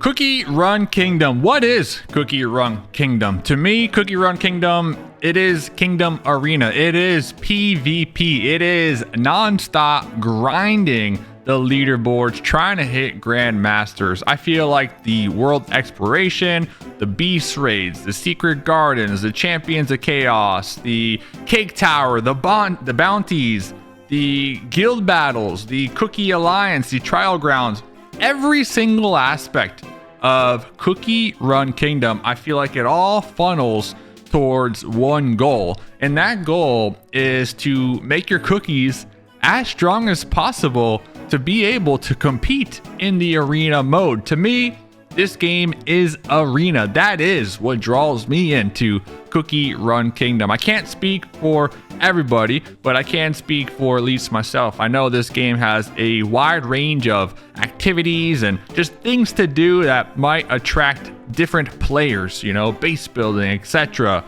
Cookie Run Kingdom. What is Cookie Run Kingdom? To me, Cookie Run Kingdom, it is Kingdom Arena. It is PvP. It is non-stop grinding the leaderboards, trying to hit Grandmasters. I feel like the world exploration, the beast raids, the secret gardens, the champions of chaos, the cake tower, the bounties, the guild battles, the cookie alliance, the trial grounds, every single aspect of Cookie Run Kingdom, I feel like it all funnels towards one goal, and that goal is to make your cookies as strong as possible to be able to compete in the arena mode. To me, this game is arena. That is what draws me into Cookie Run Kingdom. I can't speak for everybody, but I can speak for at least myself. I know this game has a wide range of activities and just things to do that might attract different players, you know, base building, etc.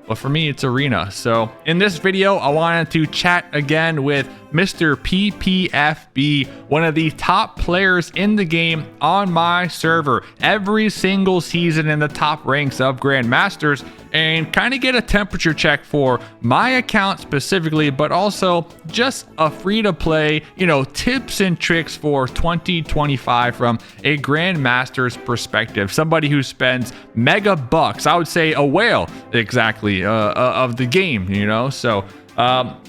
But for me, it's arena. So in this video, I wanted to chat again with Mr. PPFB, one of the top players in the game on my server every single season in the top ranks of Grandmasters, and kind of get a temperature check for my account specifically, but also just a free-to-play, you know, tips and tricks for 2025 from a Grandmaster's perspective. Somebody who spends mega bucks, I would say a whale exactly, of the game, you know. So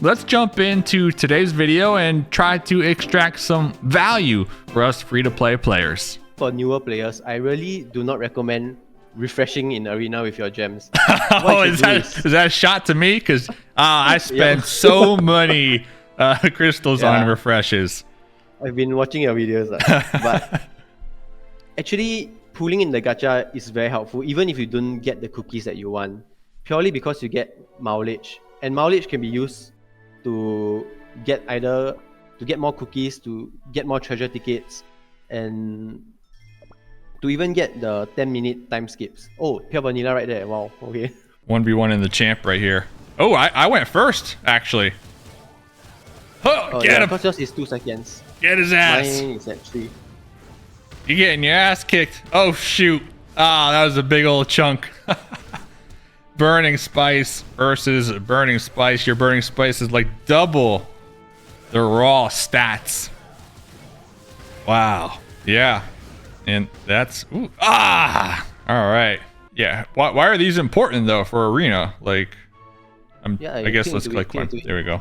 let's jump into today's video and try to extract some value for us free-to-play players. For newer players, I really do not recommend refreshing in arena with your gems. Oh, is that a shot to me? Because I spent so many crystals on refreshes. I've been watching your videos, but actually pulling in the gacha is very helpful, even if you don't get the cookies that you want, purely because you get mileage, and mileage can be used to get more cookies, to get more treasure tickets, and to even get the 10-minute time skips. Oh, pure vanilla right there. Wow, okay. 1v1 in the champ right here. Oh, I went first, actually. Oh, get him! Because yours is 2 seconds. Get his ass. Mine is at 3. You're getting your ass kicked. Oh, shoot. Ah, that was a big old chunk. Burning Spice versus Burning Spice. Your Burning Spice is like double the raw stats. Wow. Yeah. And that's all right. Yeah. Why are these important though for arena? Like, I guess let's click one. There we go.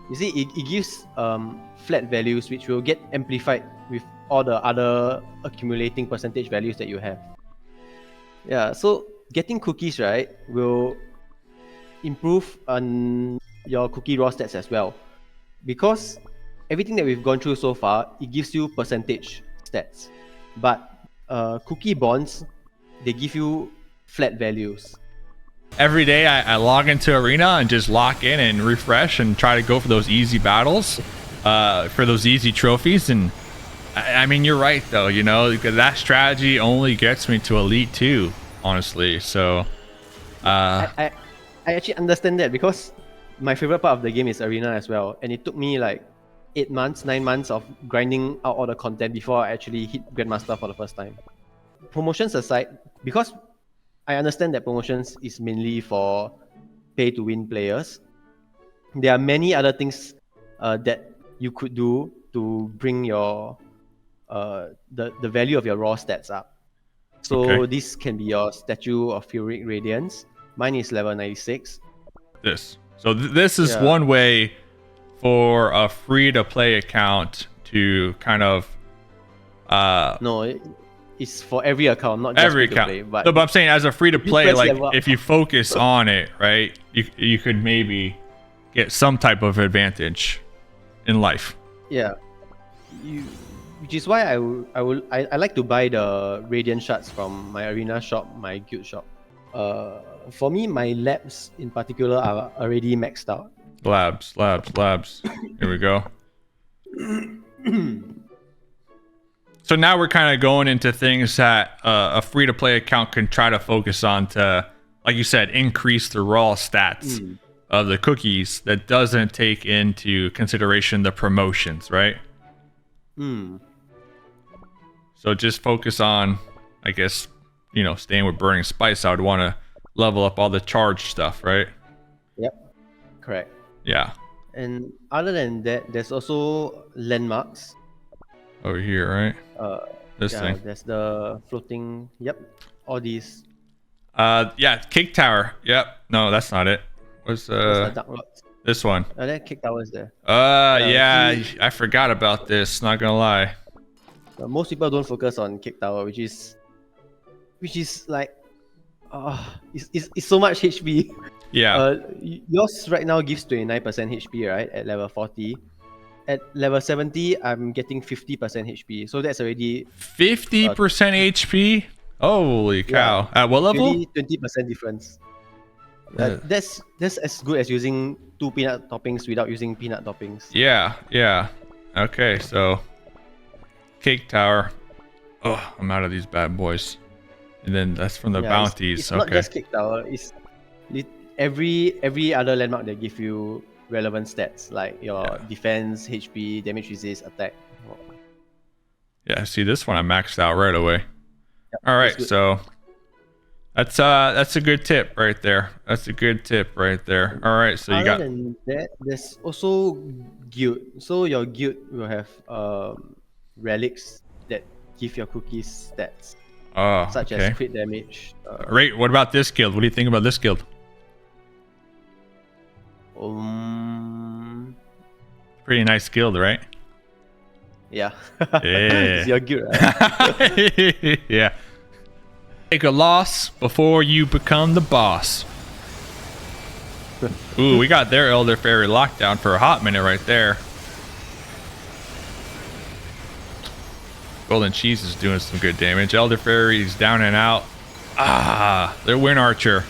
You see, it gives flat values which will get amplified with all the other accumulating percentage values that you have. Yeah. So getting cookies right will improve on your cookie raw stats as well, because everything that we've gone through so far, it gives you percentage stats. But cookie bonds, they give you flat values. Every day I log into arena and just lock in and refresh and try to go for those easy battles, for those easy trophies. And I mean, you're right though, you know, that strategy only gets me to Elite 2, honestly. So I actually understand that, because my favorite part of the game is arena as well, and it took me like 9 months of grinding out all the content before I actually hit Grandmaster for the first time. Promotions aside, because I understand that promotions is mainly for pay-to-win players, there are many other things that you could do to bring your the value of your raw stats up. So this can be your Statue of Fury Radiance. Mine is level 96. This is one way for a free-to-play account to kind of no, it's for every account, not just every account. Play, but, no, but I'm saying as a free-to-play, like if you focus on it, right, you could maybe get some type of advantage in life. Yeah, which is why I like to buy the Radiant shards from my arena shop, my guild shop. For me, my labs in particular are already maxed out. Labs. Here we go. So now we're kind of going into things that a free-to-play account can try to focus on to, like you said, increase the raw stats of the cookies that doesn't take into consideration the promotions, right? So just focus on I guess, staying with Burning Spice, I would want to level up all the charged stuff, right? Yep, correct. Yeah. And other than that, there's also landmarks. Over here, right? This thing. There's the floating. Yep, all these. Yeah, Cake Tower. Yep. No, that's not it. What's the dark rocks. This one? That Cake Tower is there. Yeah, I forgot about this. Not gonna lie. Most people don't focus on Cake Tower, which is like, it's so much HP. Yeah. Yours right now gives 29% HP, right? At level 40. At level 70, I'm getting 50% HP. So that's already 50% HP. Holy cow! Yeah. At what level? 20% difference. That's as good as using 2 peanut toppings without using peanut toppings. Yeah. Okay, so Cake Tower. Oh, I'm out of these bad boys. And then that's from the bounties. It's not just Cake Tower. It's every other landmark that give you relevant stats like your defense, HP, damage resist, attack. Yeah, see this one I maxed out right away. Yep, all right, so that's a good tip right there. That's a good tip right there. All right, so you got. Other than that, there's also guild. So your guild will have relics that give your cookies stats. Oh, such as crit damage. Right. What about this guild? What do you think about this guild? Pretty nice guild, right? Yeah. Yeah. It's your guild, right? Yeah. Take a loss before you become the boss. Ooh, we got their Elder Fairy lockdown for a hot minute right there. Golden Cheese is doing some good damage. Elder Fairy's down and out. Their Wind Archer.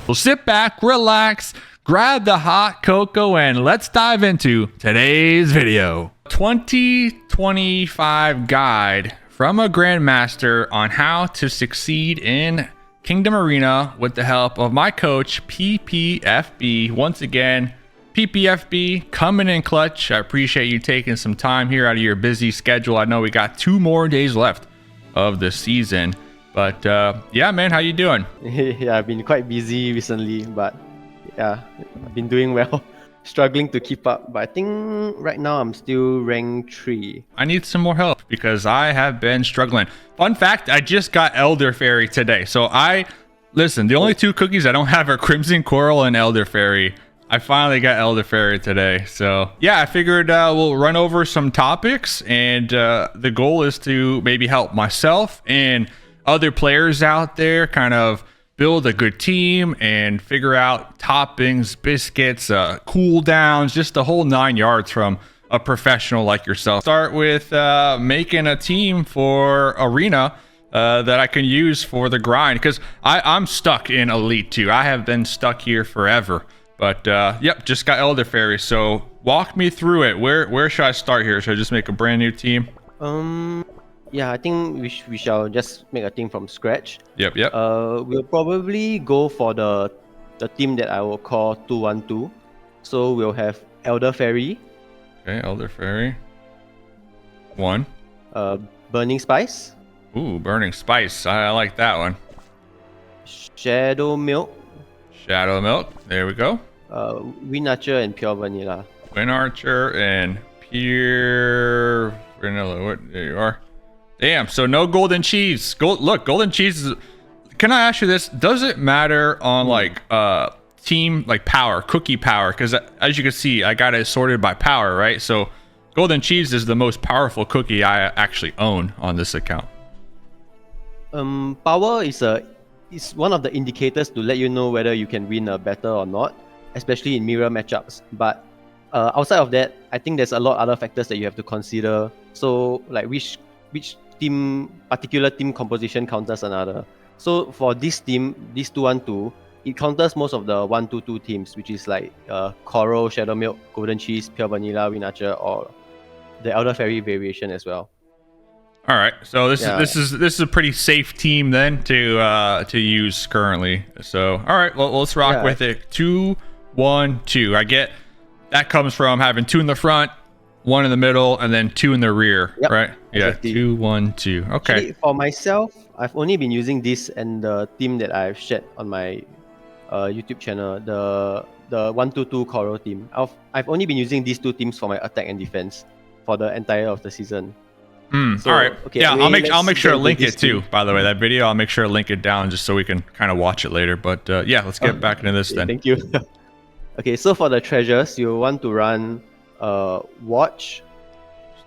Well, sit back, relax, grab the hot cocoa, and let's dive into today's video. 2025 guide from a Grandmaster on how to succeed in Kingdom Arena with the help of my coach, PPFB. Once again, PPFB coming in clutch. I appreciate you taking some time here out of your busy schedule. I know we got 2 more days left of the season, but yeah, man, how you doing? Yeah, I've been quite busy recently, but yeah, I've been doing well. Struggling to keep up, but I think right now I'm still rank 3. I need some more help because I have been struggling. Fun fact, I just got Elder Fairy today. So listen, the only 2 cookies I don't have are Crimson Coral and Elder Fairy. I finally got Elder Fairy today. So yeah, I figured we'll run over some topics, and the goal is to maybe help myself and other players out there kind of build a good team and figure out toppings, biscuits, cooldowns, just the whole 9 yards from a professional like yourself. Start with making a team for Arena that I can use for the grind, because I'm stuck in Elite 2. I have been stuck here forever. But yep, just got Elder Fairy. So walk me through it. Where should I start here? Should I just make a brand new team? Yeah, I think we shall just make a team from scratch. Yep. We'll probably go for the team that I will call 212. So we'll have Elder Fairy. Okay, Elder Fairy. 1. Burning Spice. Ooh, Burning Spice. I like that one. Shadow Milk. Shadow Milk. There we go. Wind Archer and Pure Vanilla. Wind Archer and Pure Vanilla. There you are. Damn, so no Golden Cheese. Look, Golden Cheese is... Can I ask you this? Does it matter on like team like power, cookie power? Because as you can see, I got it sorted by power, right? So Golden Cheese is the most powerful cookie I actually own on this account. Power is one of the indicators to let you know whether you can win a battle or not, especially in mirror matchups. But outside of that, I think there's a lot of other factors that you have to consider. So like which particular team composition counters another. So for this team, this 212, it counters most of the 122 teams, which is like Coral, Shadow Milk, Golden Cheese, Pure Vanilla, Wind Archer, or the Elder Fairy variation as well. All right, so this is a pretty safe team then to use currently. So all right, well let's rock with it. 2, 1, 2. I get that comes from having 2 in the front, one in the middle, and then 2 in the rear, Yep, right? Yeah, exactly. 2, 1, 2. Okay. Actually, for myself, I've only been using this and the theme that I've shared on my YouTube channel, the 122 Coral team. I've only been using these 2 teams for my attack and defense for the entire of the season. So, all right. Okay, Yeah, anyway, I'll make sure to link it too. team. By the way, that video, I'll make sure to link it down just so we can kind of watch it later. But yeah, let's get back into this Okay, then. thank you. Okay, so for the treasures, you want to run watch.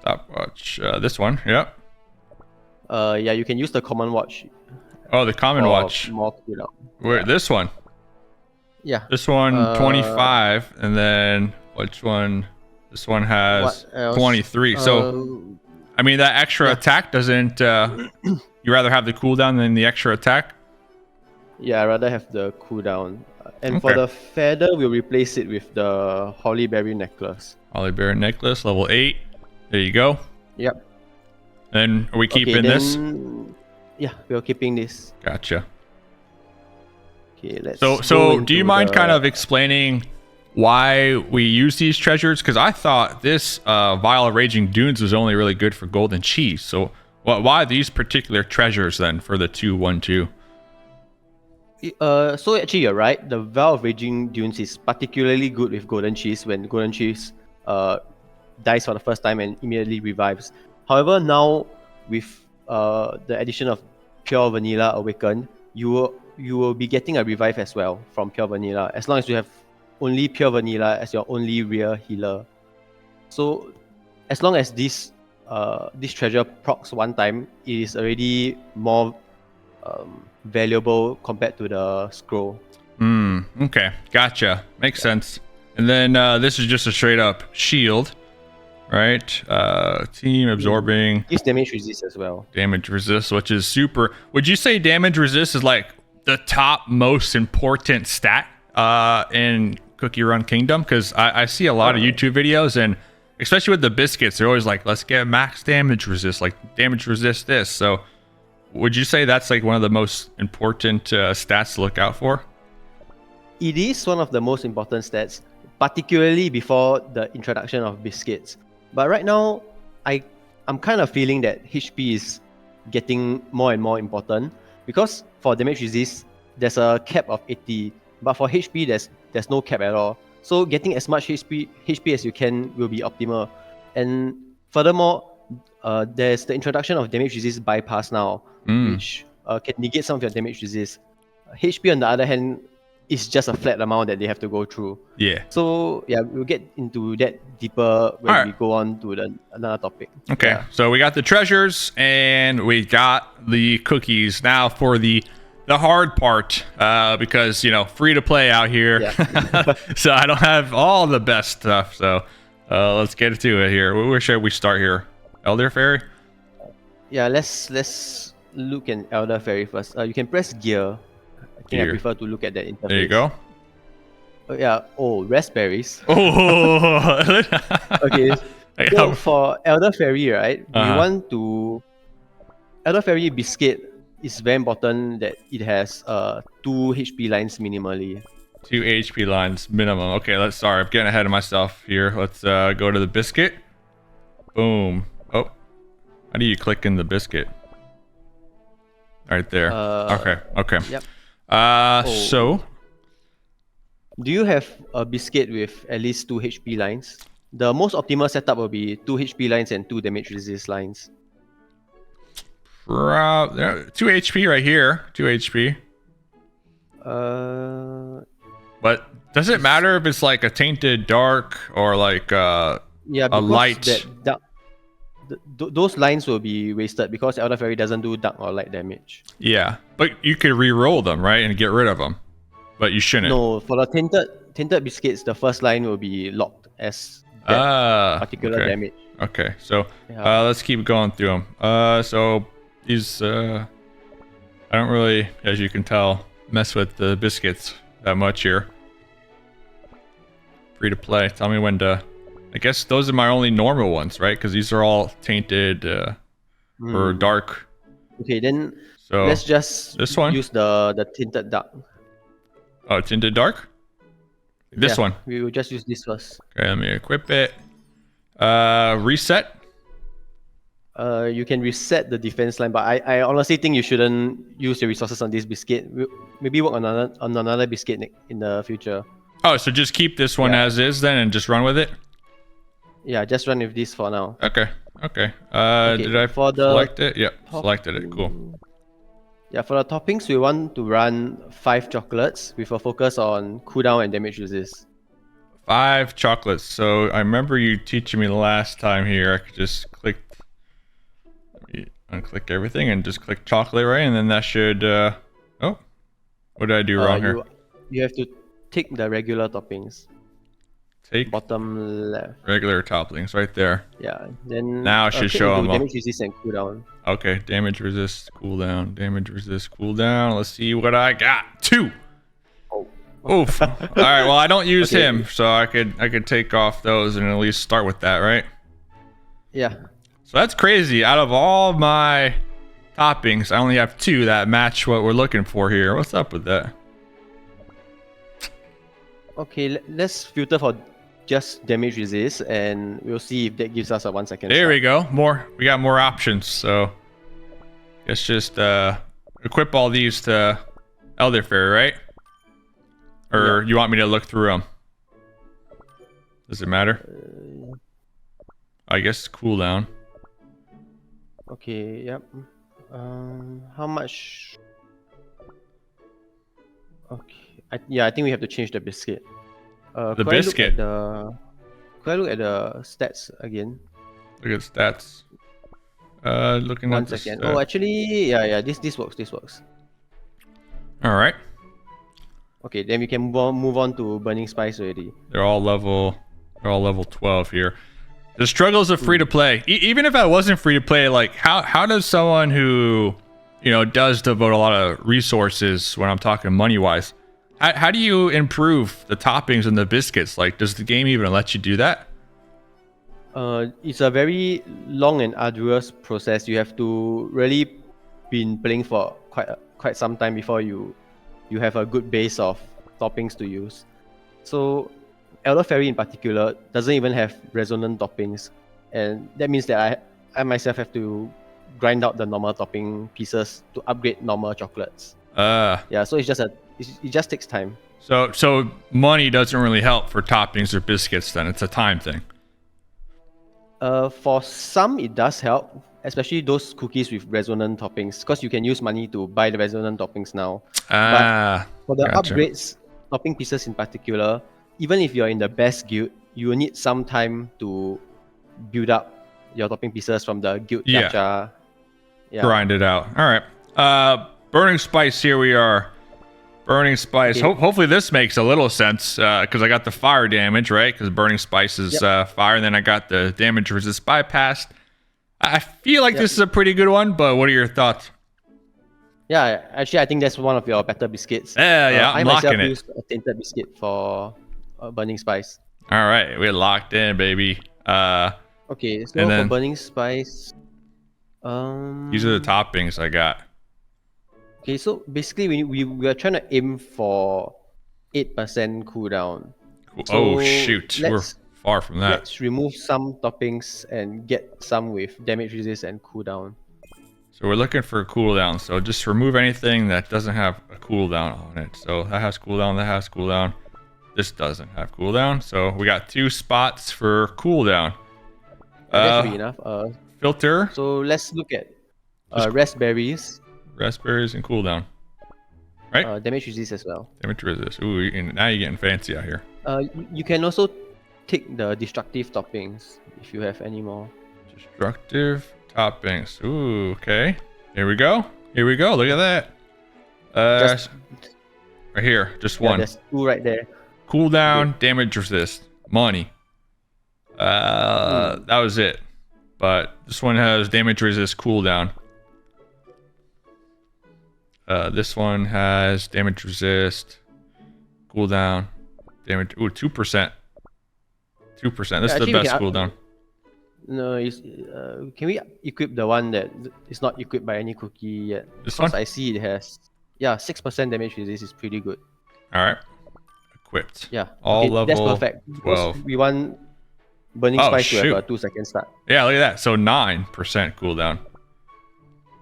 Stopwatch. This one. Yep. Yeah, you can use the common watch. Oh, the common for watch. More cooldown. Where this one? Yeah. This one 25, and then which one? This one has 23. So I mean, that extra attack doesn't. You rather have the cooldown than the extra attack? Yeah, I'd rather have the cooldown. And for the feather, we'll replace it with the Hollyberry necklace. Hollyberry necklace, level 8. There you go. Yep. Then are we keeping this? Yeah, we're keeping this. Gotcha. Okay, let's. So do you mind kind of explaining why we use these treasures? Because I thought this Vial of Raging Dunes was only really good for golden cheese. So why these particular treasures then for the 2-1-2? So actually, you're right. The Vial of Raging Dunes is particularly good with golden cheese when golden cheese dies for the first time and immediately revives. However, now with the addition of Pure Vanilla Awakened, you will be getting a revive as well from Pure Vanilla, as long as you have only Pure Vanilla as your only real healer. So as long as this treasure procs one time, it is already more valuable compared to the scroll. Okay, gotcha. Makes sense. And then this is just a straight up shield, right? Team absorbing. Gives damage resist as well. Damage resist, which is super. Would you say damage resist is like the top most important stat in Cookie Run Kingdom? Because I see a lot of YouTube videos, and especially with the biscuits, they're always like, let's get max damage resist, like damage resist this. So would you say that's like one of the most important stats to look out for? It is one of the most important stats, particularly before the introduction of biscuits. But right now, I'm kind of feeling that HP is getting more and more important, because for damage resist, there's a cap of 80, but for HP, there's no cap at all. So getting as much HP as you can will be optimal. And furthermore, there's the introduction of damage resist bypass now, which can negate some of your damage resist. HP, on the other hand, is just a flat amount that they have to go through. Yeah. So yeah, we'll get into that deeper when we go on to another topic. Okay. Yeah. So we got the treasures and we got the cookies. Now for the hard part, because free to play out here. Yeah. So I don't have all the best stuff. So let's get to it here. Where should we start here? Elder Fairy? Yeah, let's look at Elder Fairy first. You can press gear. I think I prefer to look at that interface. There you go. Oh, yeah. Oh, raspberries. Oh. Okay. So for Elder Fairy, right? We want to. Elder Fairy biscuit is very important that it has 2 HP lines minimally. 2 HP lines minimum. Okay, sorry, I'm getting ahead of myself here. Let's go to the biscuit. Boom. Oh, how do you click in the biscuit? Right there. Okay. Yep. So. Do you have a biscuit with at least 2 HP lines? The most optimal setup will be 2 HP lines and 2 damage resist lines. 2 HP right here. 2 HP. But does it matter if it's like a tainted dark or like a light? Those lines will be wasted because Elder Fairy doesn't do dark or light damage. Yeah, but you could re-roll them, right, and get rid of them. But you shouldn't. No, for the tainted biscuits, the first line will be locked as that particular damage. Okay, so let's keep going through them. So these, I don't really, as you can tell, mess with the biscuits that much here. Free to play. Tell me when to. I guess those are my only normal ones, right? Because these are all tainted or dark. Okay, then let's just this one? Use the tinted dark. Oh, tinted dark? This one? We will just use this first. Okay, let me equip it. Reset. You can reset the defense line, but I honestly think you shouldn't use your resources on this biscuit. Maybe work on another biscuit in the future. Oh, so just keep this one as is then and just run with it? Yeah, just run with this for now. Okay. Did I select it? Yep, selected it. Cool. Yeah, for the toppings, we want to run 5 chocolates with a focus on cooldown and damage resist. 5 chocolates. So I remember you teaching me the last time here. I could just click, unclick everything and just click chocolate, right? And then that should. Oh, what did I do wrong here? You have to tick the regular toppings. Take bottom left. Regular toppings right there. Yeah. Then now it should show them. Damage resist and cooldown. Okay, damage resist, cooldown, damage resist, cooldown. Let's see what I got. 2. Oh. Oof. All right. Well, I don't use him, so I could take off those and at least start with that, right? Yeah. So that's crazy. Out of all my toppings, I only have 2 that match what we're looking for here. What's up with that? Okay, let's filter for just damage resist, and we'll see if that gives us a 1 second. There we go. We got more options. So let's just equip all these to Elderfairy, right? Or you want me to look through them? Does it matter? I guess cooldown. Okay. Yep. How much? Okay. I think we have to change the biscuit. The biscuit. Could I look at the stats again? Look at stats. Looking at 1 second. Oh, actually, yeah. This works. This works. All right. Okay, then we can move on to Burning Spice already. They're all level 12 here. The struggles of free to play. Even if I wasn't free to play, like how does someone who does devote a lot of resources, when I'm talking money wise, how do you improve the toppings and the biscuits? Like, does the game even let you do that? It's a very long and arduous process. You have to really been playing for quite some time before you have a good base of toppings to use. So Elderfairy in particular doesn't even have resonant toppings, and that means that I myself have to grind out the normal topping pieces to upgrade normal chocolates. Yeah, so it just takes time. So money doesn't really help for toppings or biscuits then. It's a time thing. For some it does help, especially those cookies with resonant toppings, because you can use money to buy the resonant toppings now. But for the upgrades, topping pieces in particular, even if you're in the best guild, you will need some time to build up your topping pieces from the guild gacha. Yeah. Grind it out. All right. Burning Spice, here we are. Burning Spice. Okay. Hopefully this makes a little sense, because I got the fire damage, right? Because Burning Spice is fire, and then I got the damage resist bypassed. I feel like this is a pretty good one, but what are your thoughts? Yeah, actually, I think that's one of your better biscuits. Yeah, I'm locking it. I myself used a tainted biscuit for Burning Spice. All right, we're locked in, baby. Okay, so for Burning Spice, these are the toppings I got. Okay, so basically we are trying to aim for 8% cooldown. Cool. So shoot, we're far from that. Let's remove some toppings and get some with damage resist and cooldown. So we're looking for a cooldown. So just remove anything that doesn't have a cooldown on it. So that has cooldown, that has cooldown. This doesn't have cooldown. So we got 2 spots for cooldown. That should be enough. Filter. So let's look at raspberries. Raspberries and cooldown. Right? Damage resist as well. Damage resist. Ooh, now you're getting fancy out here. You can also take the destructive toppings if you have any more. Destructive toppings. Ooh, okay. Here we go. Look at that. Right here, just one. There's 2 right there. Cooldown, damage resist, money. That was it. But this one has damage resist, cooldown. This one has damage resist, cooldown, damage. Ooh, 2%. 2%. This is the best cooldown. No, can we equip the one that is not equipped by any cookie yet? This one? I see it has 6% damage resist is pretty good. All right, equipped. Yeah, all level. That's perfect. 12. We want Burning Oh, Spice to shoot. have a 2-second start. Yeah, look at that. So 9% cooldown.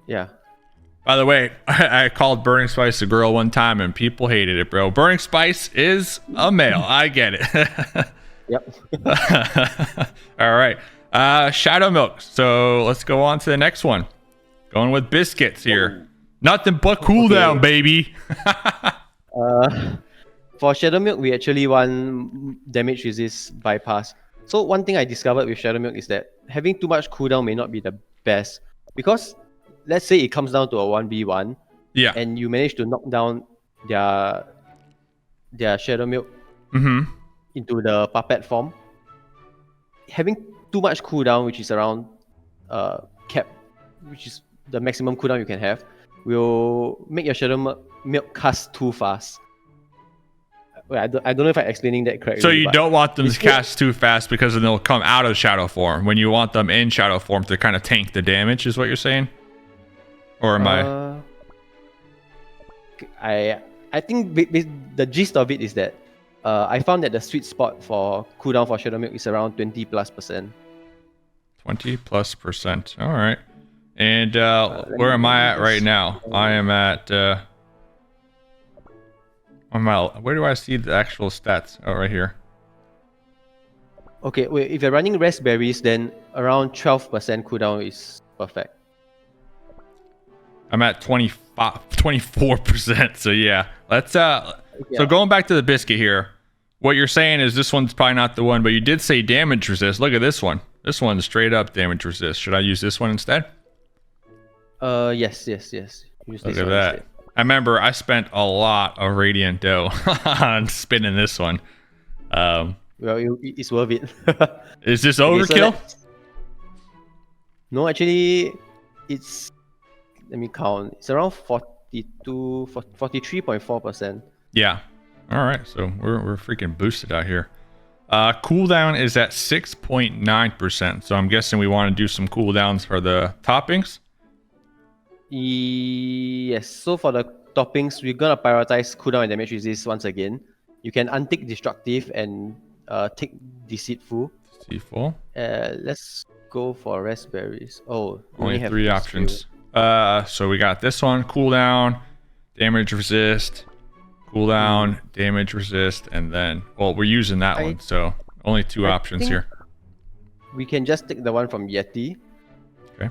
Yeah. By the way, I called Burning Spice a girl one time and people hated it, bro. Burning Spice is a male. I get it. Yep. All right. Shadow Milk. So let's go on to the next one. Going with biscuits here. Nothing but cooldown, baby. For Shadow Milk, we actually want damage resist bypass. So one thing I discovered with Shadow Milk is that having too much cooldown may not be the best. Because let's say it comes down to a 1v1 Yeah. and you manage to knock down their Shadow Milk into the puppet form. Having too much cooldown, which is around cap, which is the maximum cooldown you can have, will make your Shadow Milk cast too fast. Wait, I don't know if I'm explaining that correctly. So you don't want them to cast too fast because then they'll come out of shadow form. When you want them in shadow form to kind of tank the damage, is what you're saying? Or am I think the gist of it is that I found that the sweet spot for cooldown for Shadow Milk is around 20+%. 20+%. All right. And where am I at right now? I am at. Where do I see the actual stats? Oh, right here. Okay, wait, if you're running raspberries, then around 12% cooldown is perfect. I'm at 24%. So yeah, let's So going back to the biscuit here, what you're saying is this one's probably not the one, but you did say damage resist. Look at this one. This one's straight up damage resist. Should I use this one instead? Yes. Use Look this at one that. instead. I remember I spent a lot of radiant dough on spinning this one. Well, it's worth it. Is this Okay, overkill? No, actually, it's. Let me count. It's around 43.4%. Yeah. All right. So we're freaking boosted out here. Cooldown is at 6.9%. So I'm guessing we want to do some cooldowns for the toppings. Yes. So for the toppings, we're gonna prioritize cooldown and damage resist once again. You can untick destructive and tick deceitful. Deceitful. Let's go for raspberries. Oh, we Only have 3 these options. So we got this one, cooldown, damage resist, cooldown, damage resist, and then, well, we're using that one, so only 2 options here. We can just take the one from Yeti. Okay.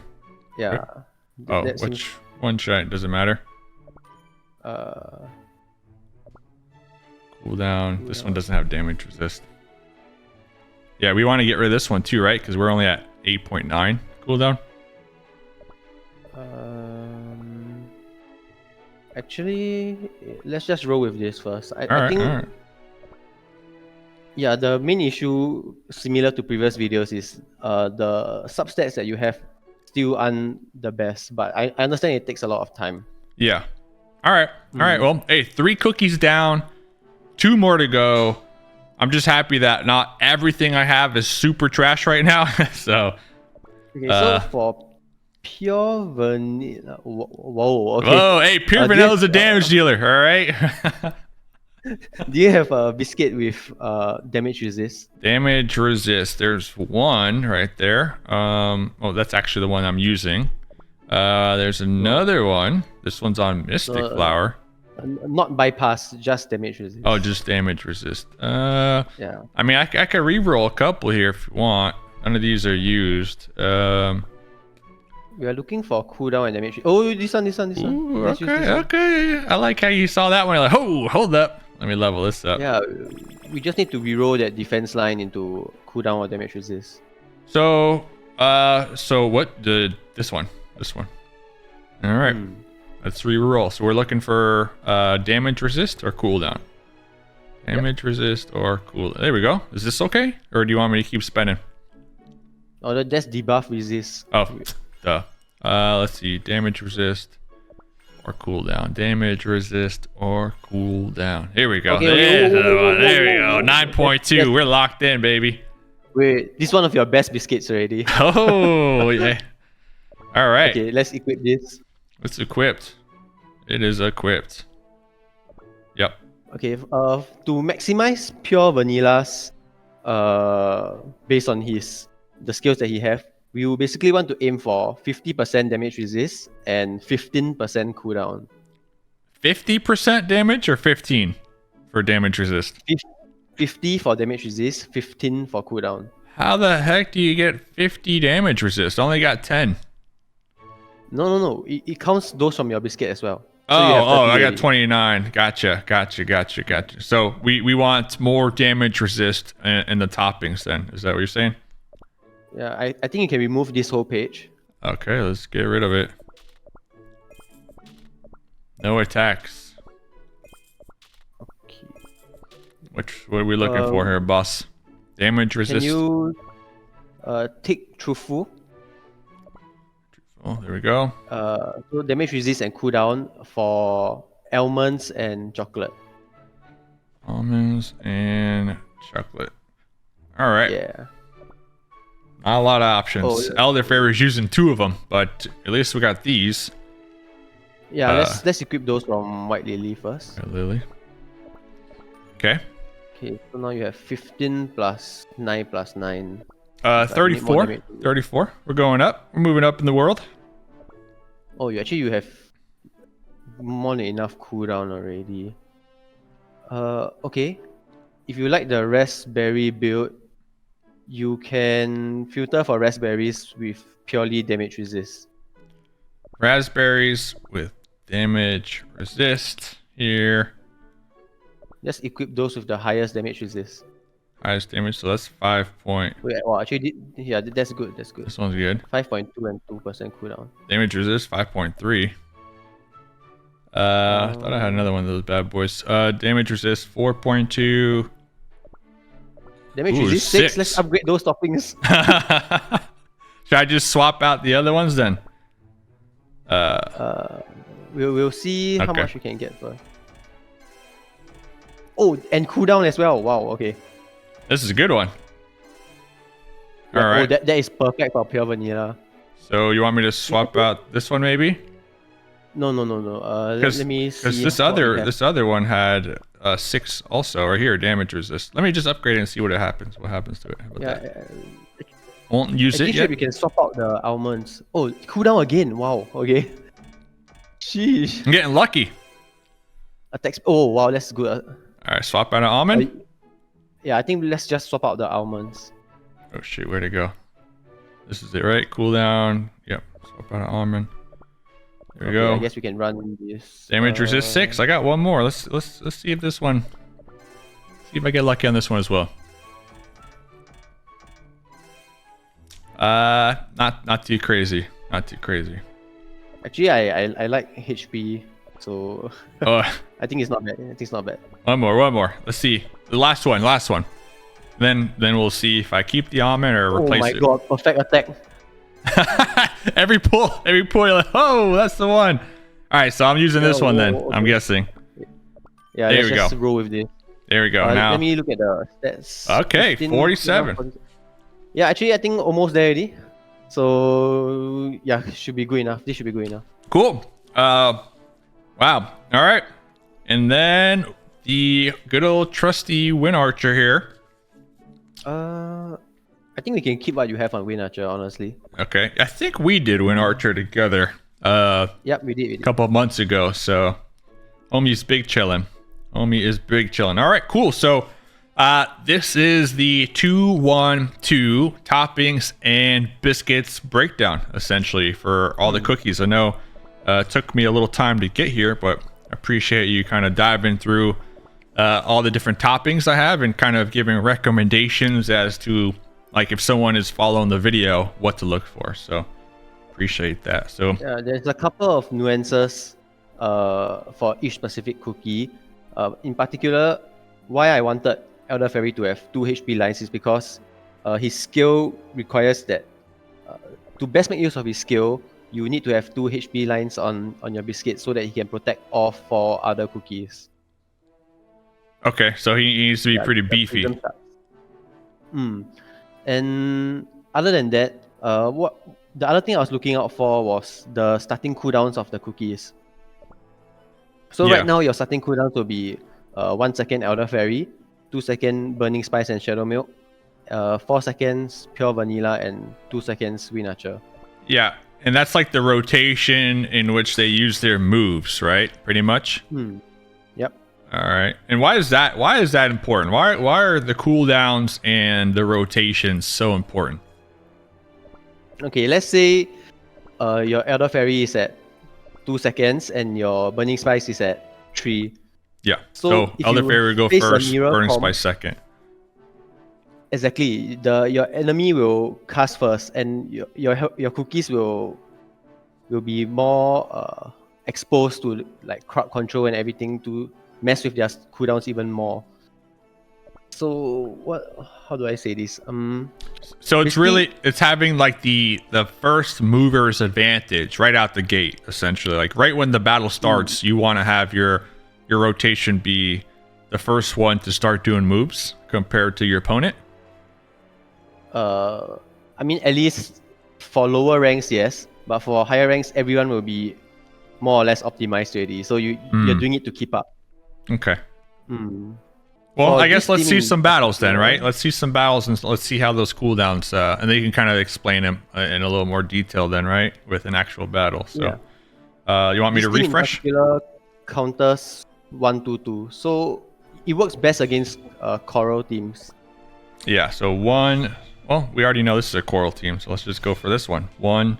Yeah. Okay. Oh, which one should I? Does it matter? Cooldown. This one doesn't have damage resist. Yeah, we want to get rid of this one too, right? Because we're only at 8.9 cooldown. Actually, let's just roll with this first. I All think. right. Yeah, the main issue, similar to previous videos, is the substats that you have still aren't the best. But I understand it takes a lot of time. Yeah. All right. Well, hey, 3 cookies down, 2 more to go. I'm just happy that not everything I have is super trash right now. So. Okay, so for pure vanilla, whoa, okay. Whoa, hey, pure vanilla is a damage dealer. All right. Do you have a biscuit with damage resist? Damage resist. There's one right there. Oh, that's actually the one I'm using. There's another one. This one's on Mystic Flower. Not bypass, just damage resist. Oh, just damage resist. Yeah. I mean, I could reroll a couple here if you want. None of these are used. We are looking for cooldown and damage. Oh, this one. Ooh, okay. I like how you saw that one. You're like, oh, hold up. Let me level this up. Yeah, we just need to reroll that defense line into cooldown or damage resist. So what did this one? All right. Let's reroll. So we're looking for damage resist or cooldown. Damage resist or cooldown. There we go. Is this okay? Or do you want me to keep spinning? Oh, that's debuff resist. Oh, duh. Let's see. Damage resist or cooldown. Damage resist or cooldown. Here we go. Okay, there we go. 9.2. We're locked in, baby. Wait, this is one of your best biscuits already. Oh, yeah. All right. Okay, let's equip this. It's equipped. It is equipped. Yep. Okay, to maximize pure vanilla's based on the skills that he have, we will basically want to aim for 50% damage resist and 15% cooldown. 50% damage or 15 for damage resist? 50 for damage resist, 15 for cooldown. How the heck do you get 50 damage resist? Only got 10. No. It counts those from your biscuit as well. So you have 30 I got already. 29. Gotcha. So we want more damage resist in the toppings then. Is that what you're saying? Yeah, I think you can remove this whole page. Okay, let's get rid of it. No attacks. Okay. What are we looking for here, boss? Damage resist. Can you take truthful? Oh, there we go. So damage resist and cooldown for almonds and chocolate. Almonds and chocolate. All right. Yeah. Not a lot of options. Oh, yeah. Elderfairy is using 2 of them, but at least we got these. Yeah, let's equip those from White Lily first. Right, Lily. Okay. Okay, so now you have 15 plus 9 plus 9. 34. 34. We're going up. We're moving up in the world. Oh, you have more than enough cooldown already. Okay. If you like the raspberry build, you can filter for raspberries with purely damage resist. Raspberries with damage resist here. Just equip those with the highest damage resist. Highest damage, so that's 5 point. Wait, well, actually, yeah, that's good. That's good. This one's good. 5.2 and 2% cooldown. Damage resist 5.3. I thought I had another one of those bad boys. Damage resist 4.2. Damage Ooh, resist 6. Let's upgrade those toppings. Should I just swap out the other ones then? We'll see how Okay. much we can get first. Oh, and cooldown as well. Wow. Okay. This is a good one. Yeah, All right. Oh, that is perfect for pure vanilla. So you want me to swap out this one maybe? No. Let me see. Because this other one had 6 also. Or here, damage resist. Let me just upgrade it and see what happens. What happens to it? How about that? Won't use it yet. We can swap out the almonds. Oh, cooldown again. Wow. Okay. Sheesh. I'm getting lucky. Attacks. Oh wow, that's good. All right, swap out an almond. Yeah, I think let's just swap out the almonds. Oh shoot, where'd it go? This is it, right? Cooldown. Yep. Swap out an almond. There we go. I guess we can run this. Damage resist 6. I got one more. Let's see if this one. See if I get lucky on this one as well. Not too crazy. Not too crazy. Actually, I like HP, so Oh, I think it's not bad. I think it's not bad. one more. Let's see. The last one. Then we'll see if I keep the almond or replace it. Oh my god, perfect attack. every pull, you're like, oh, that's the one. All right, so I'm using this one then. Okay. I'm guessing. Yeah, There let's we just go. roll with this. There we go. Now, Let me look at the stats. okay, 15, 47. Yeah, actually, I think almost there already. So yeah, should be good enough. This should be good enough. Cool. Wow. All right. And then the good old trusty Wind Archer here. I think we can keep what you have on Wind Archer, honestly. Okay. I think we did Wind Archer together Yep, we did. a couple of months ago. So homie's big chillin'. All right, cool. So this is the 2-1-2 toppings and biscuits breakdown, essentially, for all the cookies. I know it took me a little time to get here, but I appreciate you kind of diving through all the different toppings I have and kind of giving recommendations as to, like, if someone is following the video, what to look for. So appreciate that. So Yeah, there's a couple of nuances for each specific cookie. In particular, why I wanted Elderfairy to have 2 HP lines is because his skill requires that to best make use of his skill, you need to have 2 HP lines on your biscuit so that he can protect all 4 other cookies. okay, so he needs to be pretty beefy. And other than that, what the other thing I was looking out for was the starting cooldowns of the cookies. So Yeah. right now your starting cooldowns will be 1 second Elderfairy, 2 second Burning Spice and Shadow Milk, 4 seconds pure vanilla, and 2 seconds wind archer. Yeah, and that's like the rotation in which they use their moves, right? Pretty much. Yep. All right. And why is that? Why is that important? Why are the cooldowns and the rotations so important? Okay, let's say your Elder Fairy is at 2 seconds and your Burning Spice is at 3. Yeah. So So if Elder you Fairy will go face a first, mirror Burning comp- Spice second. Exactly. Your enemy will cast first, and your cookies will be more exposed to like crowd control and everything to mess with their cooldowns even more. So how do I say this? So it's really having like the first mover's advantage right out the gate, essentially. Like right when the battle starts, you want to have your rotation be the first one to start doing moves compared to your opponent. I mean, at least for lower ranks, yes, but for higher ranks, everyone will be more or less optimized already. So you're doing it to keep up. Okay. For Well, I guess this let's team see in some battles then, particular- right? Let's see some battles and let's see how those cooldowns, and then you can kind of explain them in a little more detail then, right? With an actual battle. So, you want me to This team refresh? in particular counters 1-2-2, so it works best against coral teams. Yeah, so 1. Well, we already know this is a coral team, so let's just go for this one. 1,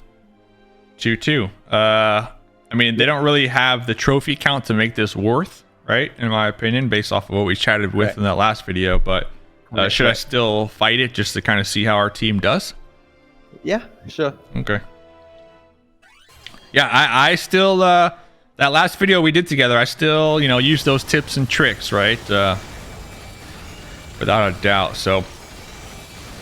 2, 2. I mean, they don't really have the trophy count to make this worth, right? In my opinion, based off of what we chatted with in that last video. But should I still fight it just to kind of see how our team does? Yeah, sure. Okay. Yeah, I still that last video we did together, I still use those tips and tricks, right? Without a doubt. So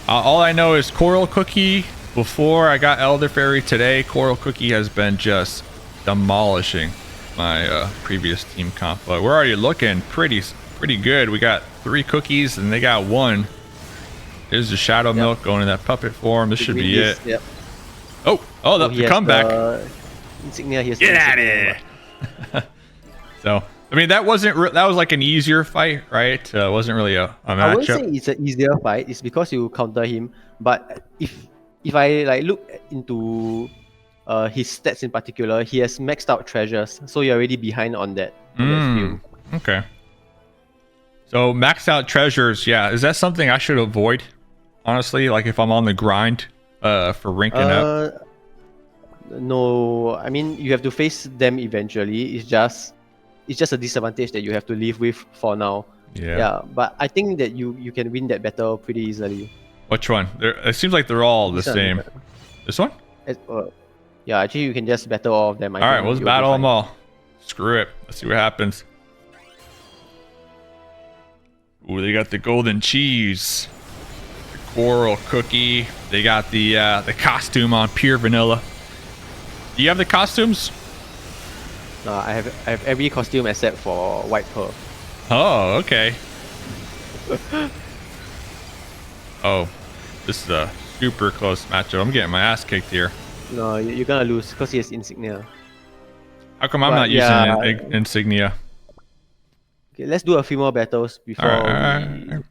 all I know is Coral Cookie. Before I got Elder Fairy today, Coral Cookie has been just demolishing my previous team comp. But we're already looking pretty good. We got 3 cookies and they got 1. There's the Shadow Milk going in that puppet form. This should be it. Yep. Oh, the comeback. Insignia. Get out of here. So, I mean, that was like an easier fight, right? It wasn't really a matchup. I wouldn't say it's an easier fight. It's because you counter him. But if I like look into his stats in particular, he has maxed out treasures, so you're already behind on that. Field. Okay. So maxed out treasures, yeah. Is that something I should avoid? Honestly, like if I'm on the grind for ranking up. No, I mean you have to face them eventually. It's just a disadvantage that you have to live with for now. Yeah, but I think that you can win that battle pretty easily. Which one? It seems like they're all the same. This one? Yeah, actually you can just battle all of them. All right, let's battle them all. Screw it. Let's see what happens. Ooh, they got the golden cheese, the coral cookie. They got the costume on pure vanilla. Do you have the costumes? No, I have every costume except for White Pearl. Oh, okay. Oh, this is a super close matchup. I'm getting my ass kicked here. No, you're gonna lose because he has insignia. How come I'm not using insignia? Okay, let's do a few more battles before. All right.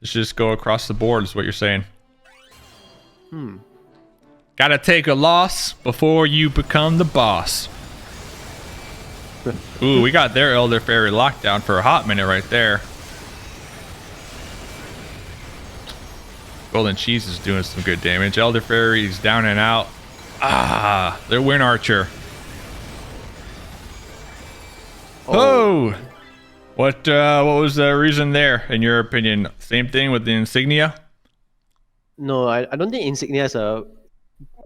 Let's just go across the board, is what you're saying. Gotta take a loss before you become the boss. Ooh, we got their Elder Fairy lockdown for a hot minute right there. Golden Cheese is doing some good damage. Elder Fairy's down and out. Ah, their Wind Archer. Oh, what was the reason there, in your opinion? Same thing with the insignia? No, I don't think insignia is a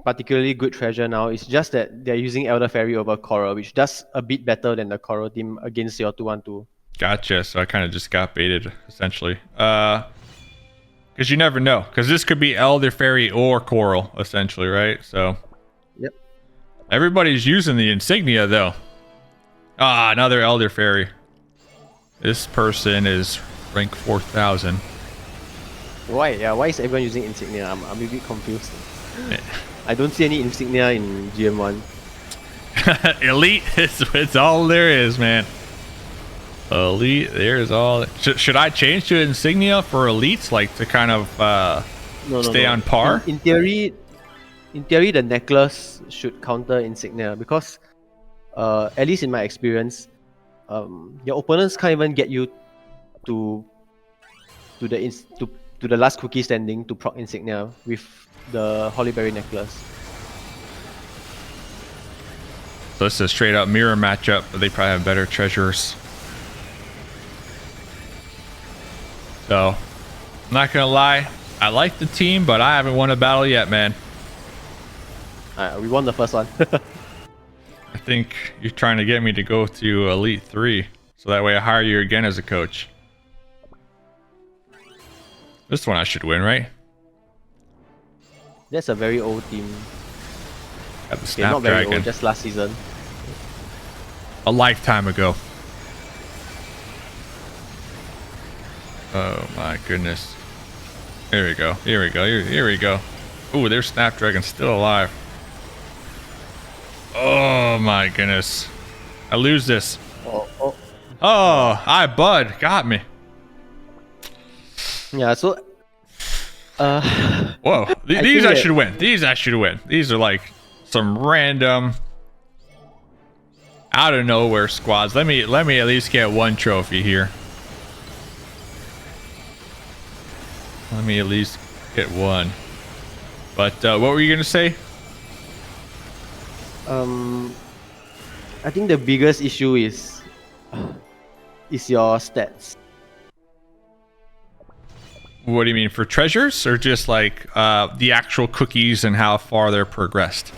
particularly good treasure now. It's just that they're using Elder Fairy over Coral, which does a bit better than the Coral team against your 2-1-2. Gotcha. So I kind of just got baited, essentially. Because you never know. Because this could be Elder Fairy or Coral, essentially, right? So. Yep. Everybody's using the insignia, though. Ah, another Elder Fairy. This person is rank 4,000. Why? Yeah, why is everyone using insignia? I'm a bit confused. I don't see any insignia in GM1. Elite, it's all there is, man. Elite. There's all. Should I change to insignia for elites, like to kind of stay on par? In theory, the necklace should counter insignia because, at least in my experience, your opponents can't even get you to the last cookie standing to proc insignia with the Hollyberry necklace. So this is a straight up mirror matchup, but they probably have better treasures. So, I'm not gonna lie, I like the team, but I haven't won a battle yet, man. We won the first one. I think you're trying to get me to go to Elite 3, so that way I hire you again as a coach. This one I should win, right? That's a very old team. Got the Okay, not very Snapdragon. old, just last season. A lifetime ago. Oh my goodness. Here we go. Here we go. Here we go. Ooh, their Snapdragon's still alive. Oh my goodness. I lose this. Oh. Oh, bud. Got me. Yeah, so... Whoa. These I should win. These I should win. These are like some random out of nowhere squads. Let me at least get one trophy here. Let me at least get one. But what were you gonna say? I think the biggest issue is your stats. What do you mean, for treasures, or just like the actual cookies and how far they're progressed,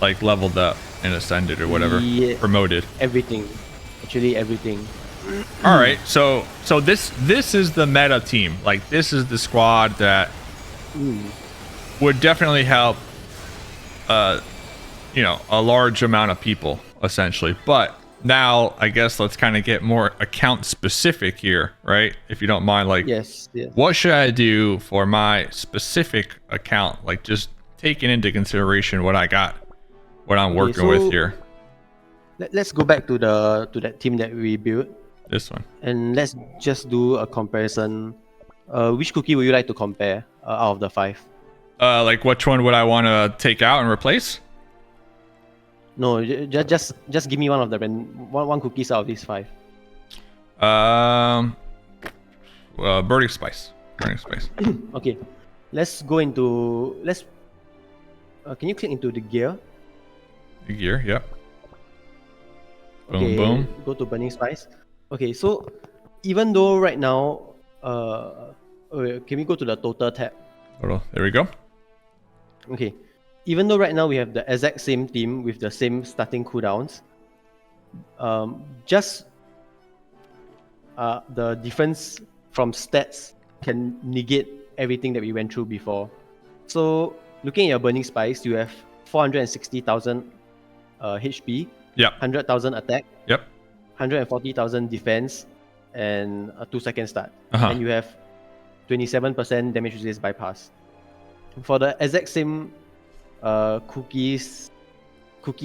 like leveled up and ascended or whatever, promoted? Everything, actually everything. All right, so this is the meta team. Like, this is the squad that would definitely help you know, a large amount of people essentially. But now I guess let's kind of get more account specific here, right? If you don't mind, like, yes. what should I do for my specific account? Like, just taking into consideration what I got, what I'm working with here. Let's go back to that team that we built. This one. And let's just do a comparison. Which cookie would you like to compare out of the 5? Like, which one would I want to take out and replace? No, just give me one of the one cookies out of these 5. Burning spice. Burning spice. Okay, let's go into can you click into the gear? The gear, yep. Boom, Okay, boom. go to burning spice. Okay, so even though right now, can we go to the total tab? Total. There we go. Okay, even though right now we have the exact same team with the same starting cooldowns, just the difference from stats can negate everything that we went through before. So looking at your burning spice, you have 460,000 HP, Yep. 100,000 attack, Yep. 140,000 defense, and a 2-second start. Uh-huh. And you have 27% damage resist bypass. For the exact same cookie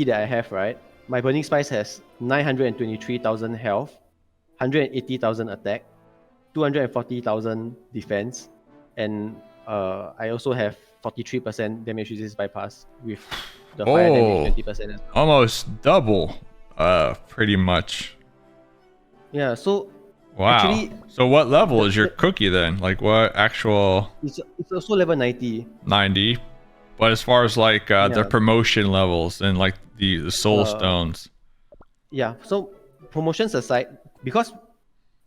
that I have, right? My burning spice has 923,000 health, 180,000 attack, 240,000 defense, and I also have 43% damage resist bypass with the fire damage 20%. Almost double, pretty much. Yeah, so Wow. actually, So what level is your cookie then? Like, what actual? it's also level 90. 90. But as far as like the Yeah. promotion levels and like the soul stones. Yeah, so promotions aside, because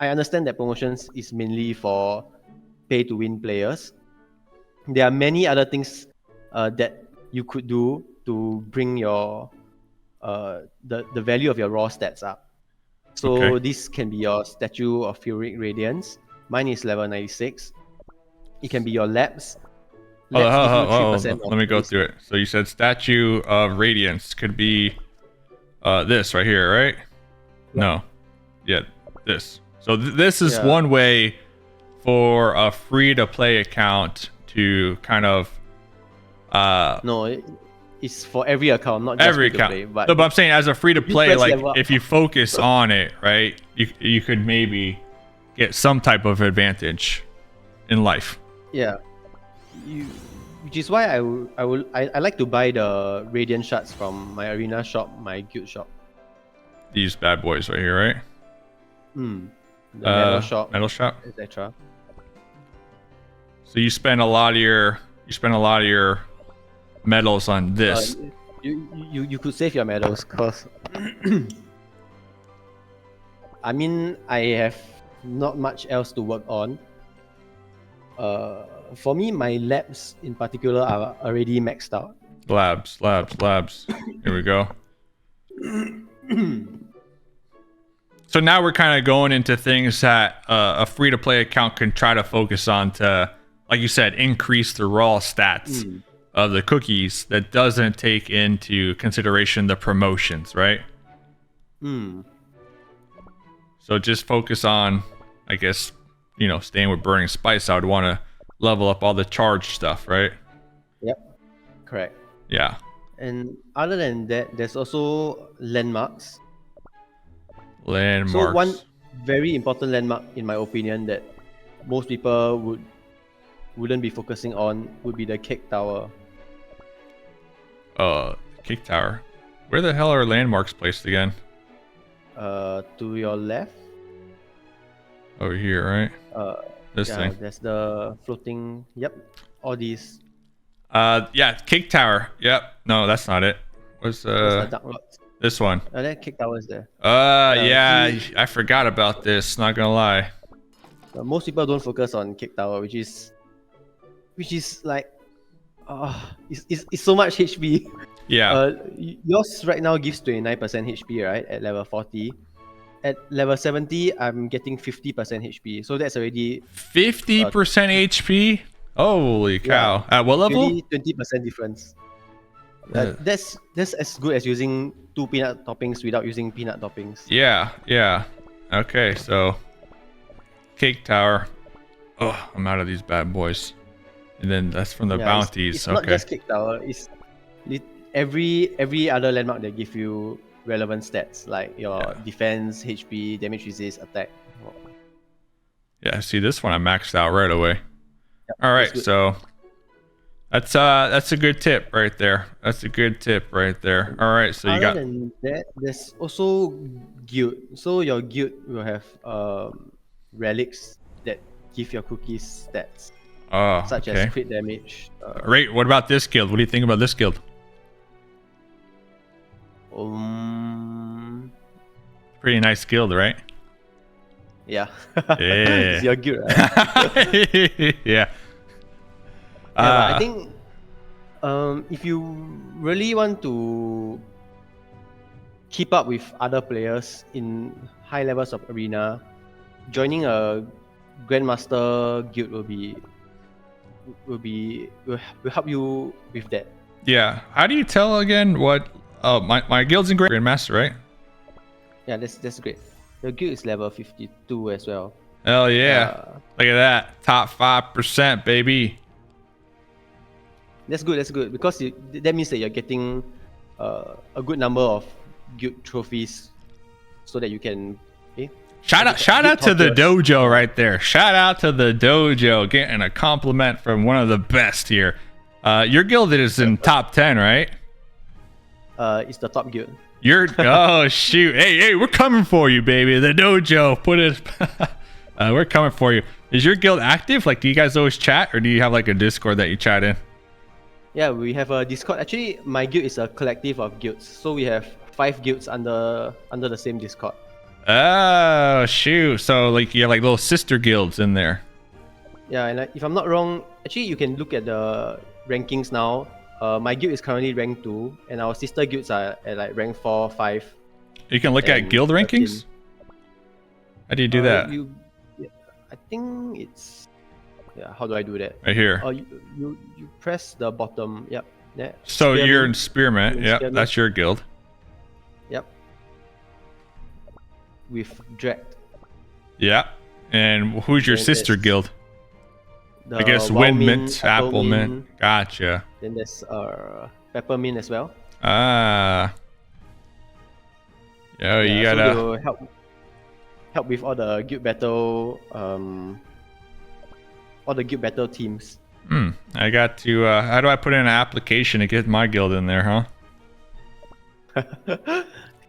I understand that promotions is mainly for pay to win players, there are many other things that you could do to bring your the value of your raw stats up. So Okay. this can be your Statue of Fury Radiance. Mine is level 96. It can be your labs. Hold on, Labs give you hold on. 3% Let me go of through it. So you said Statue of Radiance could be this right here, right? No. Yeah, this. So this is one way for a free to play account to kind of No, it's for every account, not just Every free to account. play. But No, but I'm saying as a free to play, press like level up. if you focus on it, right, you could maybe get some type of advantage in life. Yeah, which is why I like to buy the radiant shards from my arena shop, my guild shop. These bad boys right here, right? The metal shop, Metal shop. etc. So you spend a lot of your metals on this. You could save your medals, cause I mean I have not much else to work on. For me, my labs in particular are already maxed out. Labs. Here we go. So now we're kind of going into things that a free-to-play account can try to focus on to, like you said, increase the raw stats of the cookies that doesn't take into consideration the promotions, right? So just focus on, I guess, staying with Burning Spice. I would want to level up all the charged stuff, right? Yep, correct. Yeah. And other than that, there's also landmarks. Landmarks. So one very important landmark, in my opinion, that most people wouldn't be focusing on would be the cake tower. Cake tower. Where the hell are landmarks placed again? To your left. Over here, right? This thing. There's the floating. Yep, all these. Yeah, cake tower. Yep. No, that's not it. What's the dark rocks. This one? That cake tower is there. Yeah, I forgot about this. Not gonna lie. Most people don't focus on cake tower, which is like, it's so much HP. Yeah. Yours right now gives 29% HP, right? At level 40. At level 70, I'm getting 50% HP. So that's already 50% HP. Holy cow! Yeah. At what level? 20% difference. That's as good as using 2 peanut toppings without using peanut toppings. Yeah. Okay, so cake tower. Oh, I'm out of these bad boys. And then that's from the bounties. It's not just cake tower. It's every other landmark that give you relevant stats like your defense, HP, damage resist, attack. Yeah, see this one I maxed out right away. Yep, all right, so that's a good tip right there. That's a good tip right there. All right, so you got. Other than that, there's also guild. So your guild will have relics that give your cookies stats. Such as crit damage. Right. What about this guild? What do you think about this guild? Pretty nice guild, right? Yeah. Yeah. It's your guild, right? Yeah. But I think if you really want to keep up with other players in high levels of arena, joining a Grandmaster guild will help you with that. Yeah. How do you tell again what? Oh, my guild's in Grandmaster, right? Yeah, that's great. The guild is level 52 as well. Hell yeah! Look at that, top 5%, baby. That's good because that means that you're getting a good number of guild trophies, so that you can. Shout out to the dojo right there. Shout out to the dojo, getting a compliment from one of the best here. Your guild is in top 10, right? It's the top guild. Oh shoot! Hey, we're coming for you, baby. The dojo, put it. We're coming for you. Is your guild active? Like, do you guys always chat, or do you have like a Discord that you chat in? Yeah, we have a Discord. Actually, my guild is a collective of guilds, so we have 5 guilds under the same Discord. Oh shoot! So like you have like little sister guilds in there. Yeah, and if I'm not wrong, actually you can look at the rankings now. My guild is currently rank 2, and our sister guilds are at like rank 4, 5. You can look at guild 13. Rankings? How do you do that? I think it's... Yeah, how do I do that? Right here. You press the bottom. Yep. Yeah. So you're in Spearmint. Yep, that's your guild. Yep. With Dragged. Yeah. And who's your sister guild? I guess Wind Mint, Apple Mint. Gotcha. Then there's peppermint as well. Ah. Yeah, you So gotta. they will help with all the guild battle teams. I got to. How do I put in an application to get my guild in there, huh?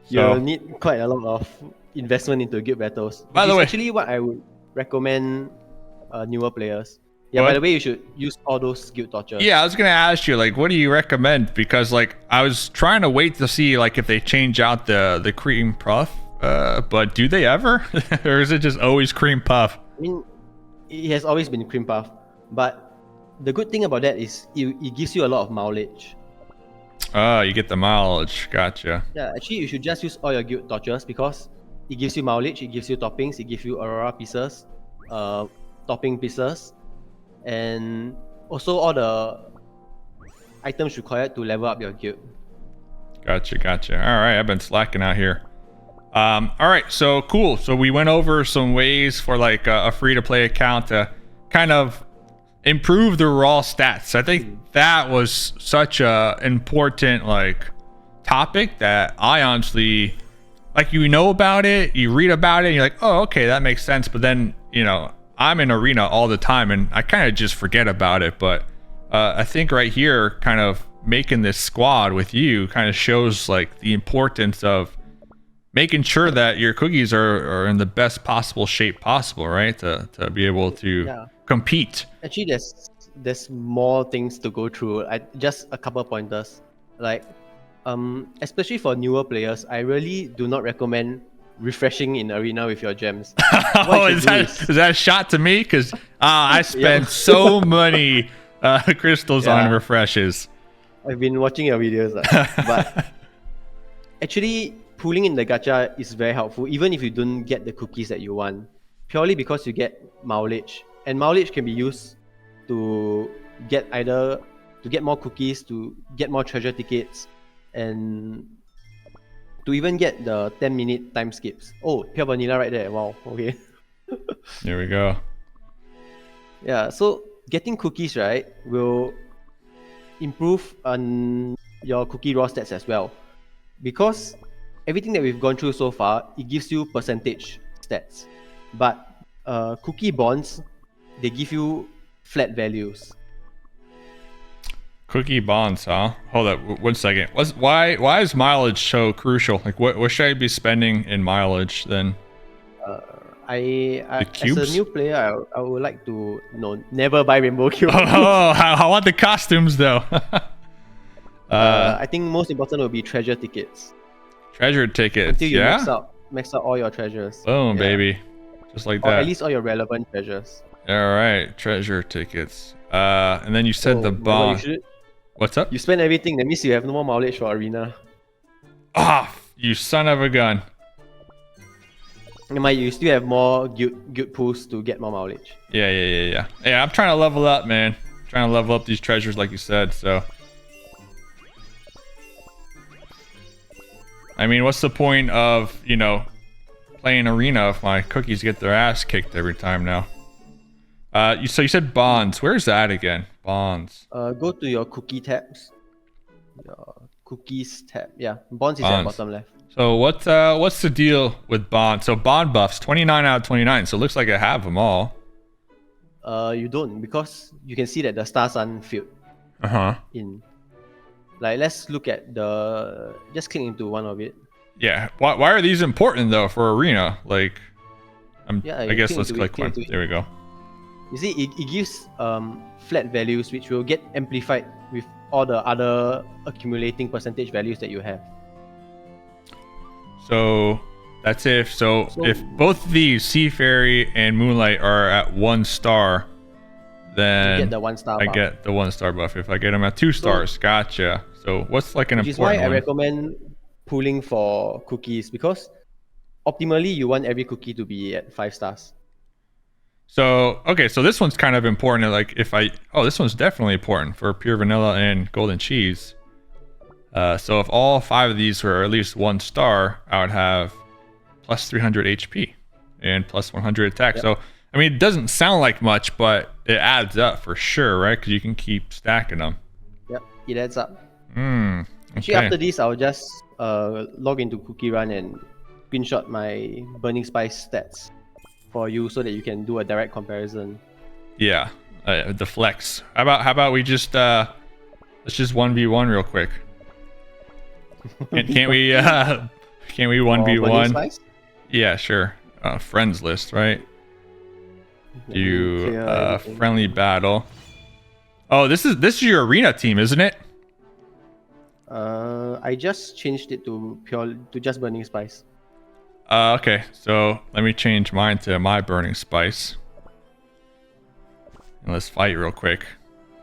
You'll need quite a lot of investment into guild battles. By the way, actually what I would recommend newer players. Yeah, what? by the way, you should use all those guild torches. Yeah, I was gonna ask you, like, what do you recommend? Because like I was trying to wait to see like if they change out the cream puff, but do they ever, or is it just always cream puff? I mean, it has always been cream puff, but the good thing about that is it gives you a lot of mileage. Oh, you get the mileage. Gotcha. Yeah, actually, you should just use all your guild torches because it gives you mileage, it gives you toppings, it gives you aurora pieces, topping pieces, and also all the items required to level up your guild. Gotcha. All right, I've been slacking out here. All right, so cool. So we went over some ways for like a free-to-play account to kind of improve the raw stats. I think that was such a important like topic that I honestly like. You know about it, you read about it, and you're like, oh, okay, that makes sense. But then I'm in arena all the time, and I kind of just forget about it. But I think right here, kind of making this squad with you, kind of shows like the importance of making sure that your cookies are in the best possible shape possible, right? To be able to compete. Actually, there's more things to go through. Just a couple pointers, like especially for newer players, I really do not recommend refreshing in arena with your gems. Oh, is that a shot to me? Because I spent so many crystals on refreshes. I've been watching your videos, but actually pulling in the gacha is very helpful, even if you don't get the cookies that you want, purely because you get mileage, and mileage can be used to get more cookies, to get more treasure tickets, and to even get the 10-minute time skips. Oh, pure vanilla right there. Wow. Okay. There we go. Yeah. So getting cookies right will improve on your cookie raw stats as well, because everything that we've gone through so far, it gives you percentage stats, but cookie bonds, they give you flat values. Cookie bonds, huh? Hold up, 1 second. Why is mileage so crucial? Like, what should I be spending in mileage then? I as a new player, I would like to never buy rainbow cubes. Oh, I want the costumes though. I think most important will be treasure tickets. Treasure tickets, until you max out all your treasures. Boom, baby, just like or that. At least all your relevant treasures. All right, treasure tickets. And then you said the bond. What's up? You spend everything. That means you have no more mileage for arena. Ah, you son of a gun. You still have more guild pools to get more mileage. Yeah. I'm trying to level up, man. Trying to level up these treasures, like you said. So, I mean, what's the point of playing arena if my cookies get their ass kicked every time now? So you said bonds. Where's that again? Bonds. Go to your cookie tabs. Your cookies tab. Yeah, bonds is at the bottom left. So what's the deal with bonds? So bond buffs, 29 out of 29. So it looks like I have them all. You don't, because you can see that the stars aren't filled. In. Like, let's look at just click into one of it. Yeah. Why are these important though for arena? Like, I guess let's click one. There we go. You see, it gives flat values which will get amplified with all the other accumulating percentage values that you have. So that's if both of these, Sea Fairy and Moonlight, are at 1 star, then you get the 1 star buff. I get the 1 star buff. If I get them at 2 stars, gotcha. So what's like an important one? Which is why I recommend pooling for cookies, because optimally you want every cookie to be at 5 stars. So, okay, so this one's kind of important. Like this one's definitely important for pure vanilla and golden cheese. So if all 5 of these were at least 1 star, I would have plus 300 HP and plus 100 attack. Yep. So, I mean, it doesn't sound like much, but it adds up for sure, right? Because you can keep stacking them. Yep, it adds up. Actually, Okay. after this, I'll just log into Cookie Run and screenshot my Burning Spice stats for you so that you can do a direct comparison. Yeah. The flex. How about we just let's just 1v1 real quick. Can't we can't we For Burning 1v1? Spice? Yeah, sure. Friends list, right? Let me clear everything. Friendly battle. Oh, this is your arena team, isn't it? I just changed it to just Burning Spice. Okay. So let me change mine to my burning spice. And let's fight real quick.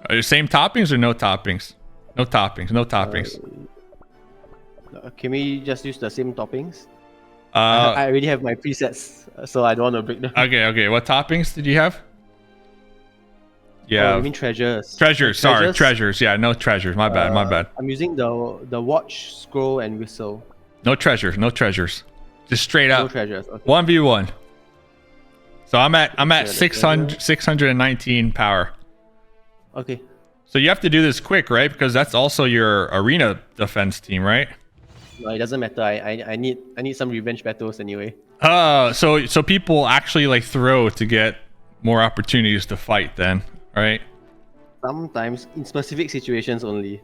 Are the same toppings or no toppings? No toppings. No toppings. Can we just use the same toppings? I already have my presets, so I don't want to break them. Okay. What toppings did you have? Yeah. Oh, you mean treasures? Treasures. Sorry, treasures. Yeah, no treasures. My bad. I'm using the watch, scroll, and whistle. No treasures. Just straight up. No treasures. Okay. 1v1. So I'm at Treasure. 619 power. Okay. So you have to do this quick, right? Because that's also your arena defense team, right? No, it doesn't matter. I need some revenge battles anyway. So people actually like throw to get more opportunities to fight then, right? Sometimes in specific situations only.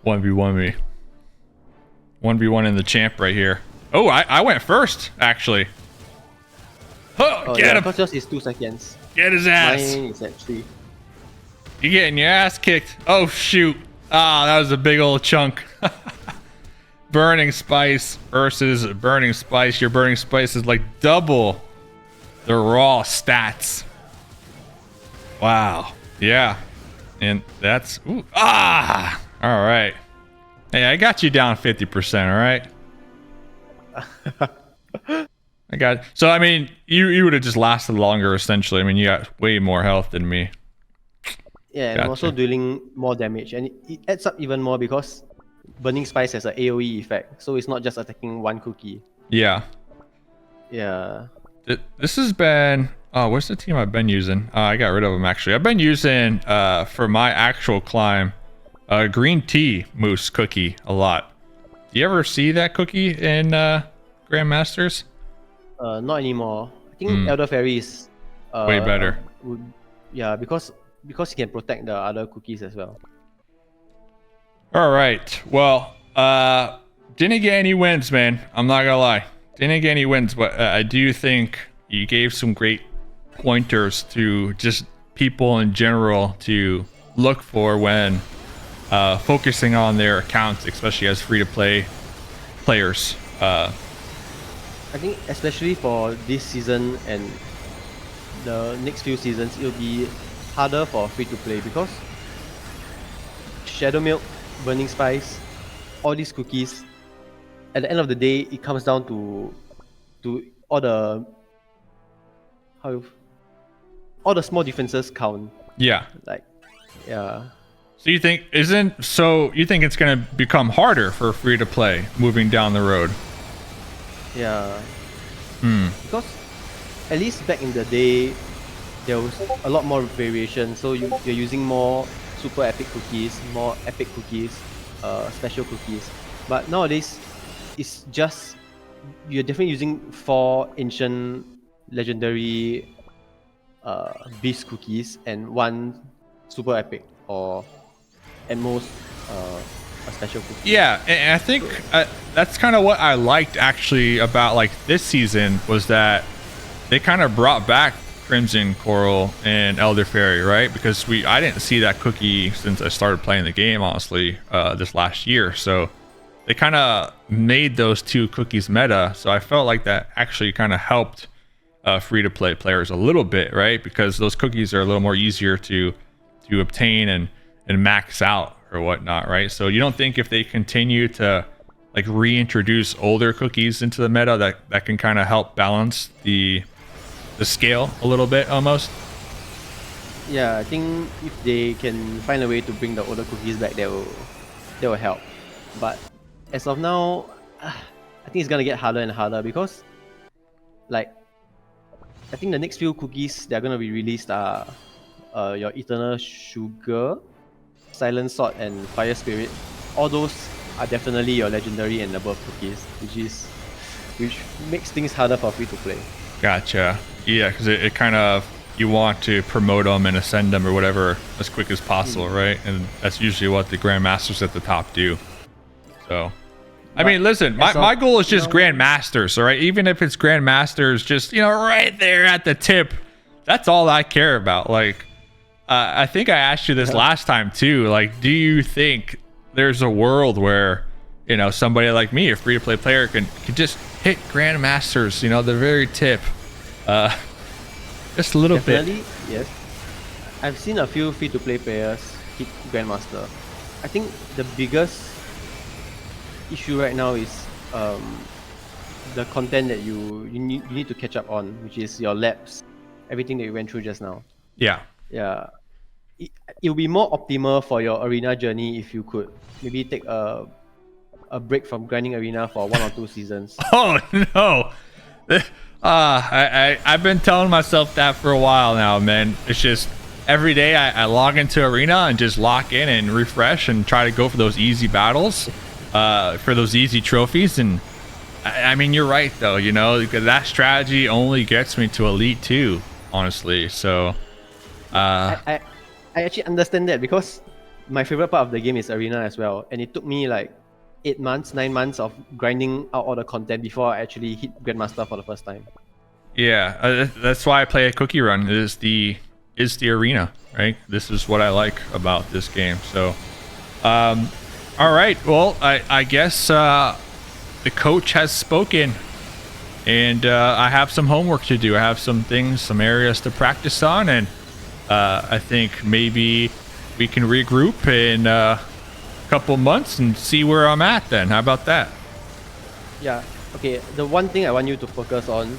1v1 me. 1v1 in the champ right here. Oh, I went first, actually. Oh, Get yeah, him! because yours is 2 seconds. Get his ass! Mine is at 3. You're getting your ass kicked. Oh, shoot. Ah, that was a big old chunk. Burning Spice versus Burning Spice. Your Burning Spice is like double the raw stats. Wow. Yeah. And that's... Ooh, all right. Hey, I got you down 50%, all right? I got... So, I mean, you would have just lasted longer, essentially. I mean, you got way more health than me. Yeah, and I'm also dealing more damage, and it adds up even more because Burning Spice has an AoE effect, so it's not just attacking one cookie. Yeah. Yeah. This has been... Oh, where's the team I've been using? I got rid of them, actually. I've been using, for my actual climb, green tea mousse cookie a lot. Do you ever see that cookie in Grandmasters? Not anymore. I think Elder Fairy is way better. Yeah, because you can protect the other cookies as well. All right. Well, didn't get any wins, man. I'm not gonna lie. Didn't get any wins, but I do think you gave some great pointers to just people in general to look for when focusing on their accounts, especially as free-to-play players. I think especially for this season and the next few seasons, it'll be harder for free-to-play because Shadow Milk, Burning Spice, all these cookies, at the end of the day, it comes down to all the all the small differences count. Yeah. Like, yeah. So you think it's gonna become harder for free-to-play moving down the road? Yeah. Because at least back in the day, there was a lot more variation. So you're using more super epic cookies, more epic cookies, special cookies. But nowadays, it's just you're definitely using 4 ancient legendary beast cookies and 1 super epic or at most a special cookie. Yeah, and I think that's kind of what I liked actually about like this season was that they kind of brought back Crimson Coral and Elder Fairy, right? Because I didn't see that cookie since I started playing the game, honestly, this last year. So they kind of made those 2 cookies meta. So I felt like that actually kind of helped free-to-play players a little bit, right? Because those cookies are a little more easier to obtain and max out or whatnot, right? So you don't think if they continue to like reintroduce older cookies into the meta that can kind of help balance the scale a little bit almost? Yeah, I think if they can find a way to bring the older cookies back, that will help. But as of now, I think it's gonna get harder and harder because, like, I think the next few cookies that are gonna be released are your Eternal Sugar, Silent Sword and Fire Spirit, all those are definitely your legendary and above cookies, which makes things harder for free to play. Gotcha. Yeah, because it kind of, you want to promote them and ascend them or whatever as quick as possible, right? And that's usually what the Grandmasters at the top do. So, I mean, listen, my goal is just Grandmasters, all right? Even if it's Grandmasters, just, right there at the tip, that's all I care about. Like, I think I asked you this last time too. Like, do you think there's a world where, somebody like me, a free-to-play player, can just hit Grandmasters, the very tip? Just a little Definitely, bit. yes. I've seen a few free-to-play players hit Grandmaster. I think the biggest issue right now is the content that you need to catch up on, which is your laps, everything that you went through just now. Yeah. Yeah. It'll be more optimal for your arena journey if you could maybe take a break from grinding arena for 1 or 2 seasons. Oh no. I've been telling myself that for a while now, man. It's just every day I log into arena and just lock in and refresh and try to go for those easy battles, for those easy trophies. And I mean, you're right though, because that strategy only gets me to Elite 2, honestly. So I actually understand that, because my favorite part of the game is arena as well, and it took me like 8 months, 9 months of grinding out all the content before I actually hit Grandmaster for the first time. Yeah, that's why I play a cookie run. Is the arena, right? This is what I like about this game. So, all right. Well, I guess the coach has spoken, and I have some homework to do. I have some things, some areas to practice on, and I think maybe we can regroup in couple months and see where I'm at then. How about that? Yeah, okay. The one thing I want you to focus on,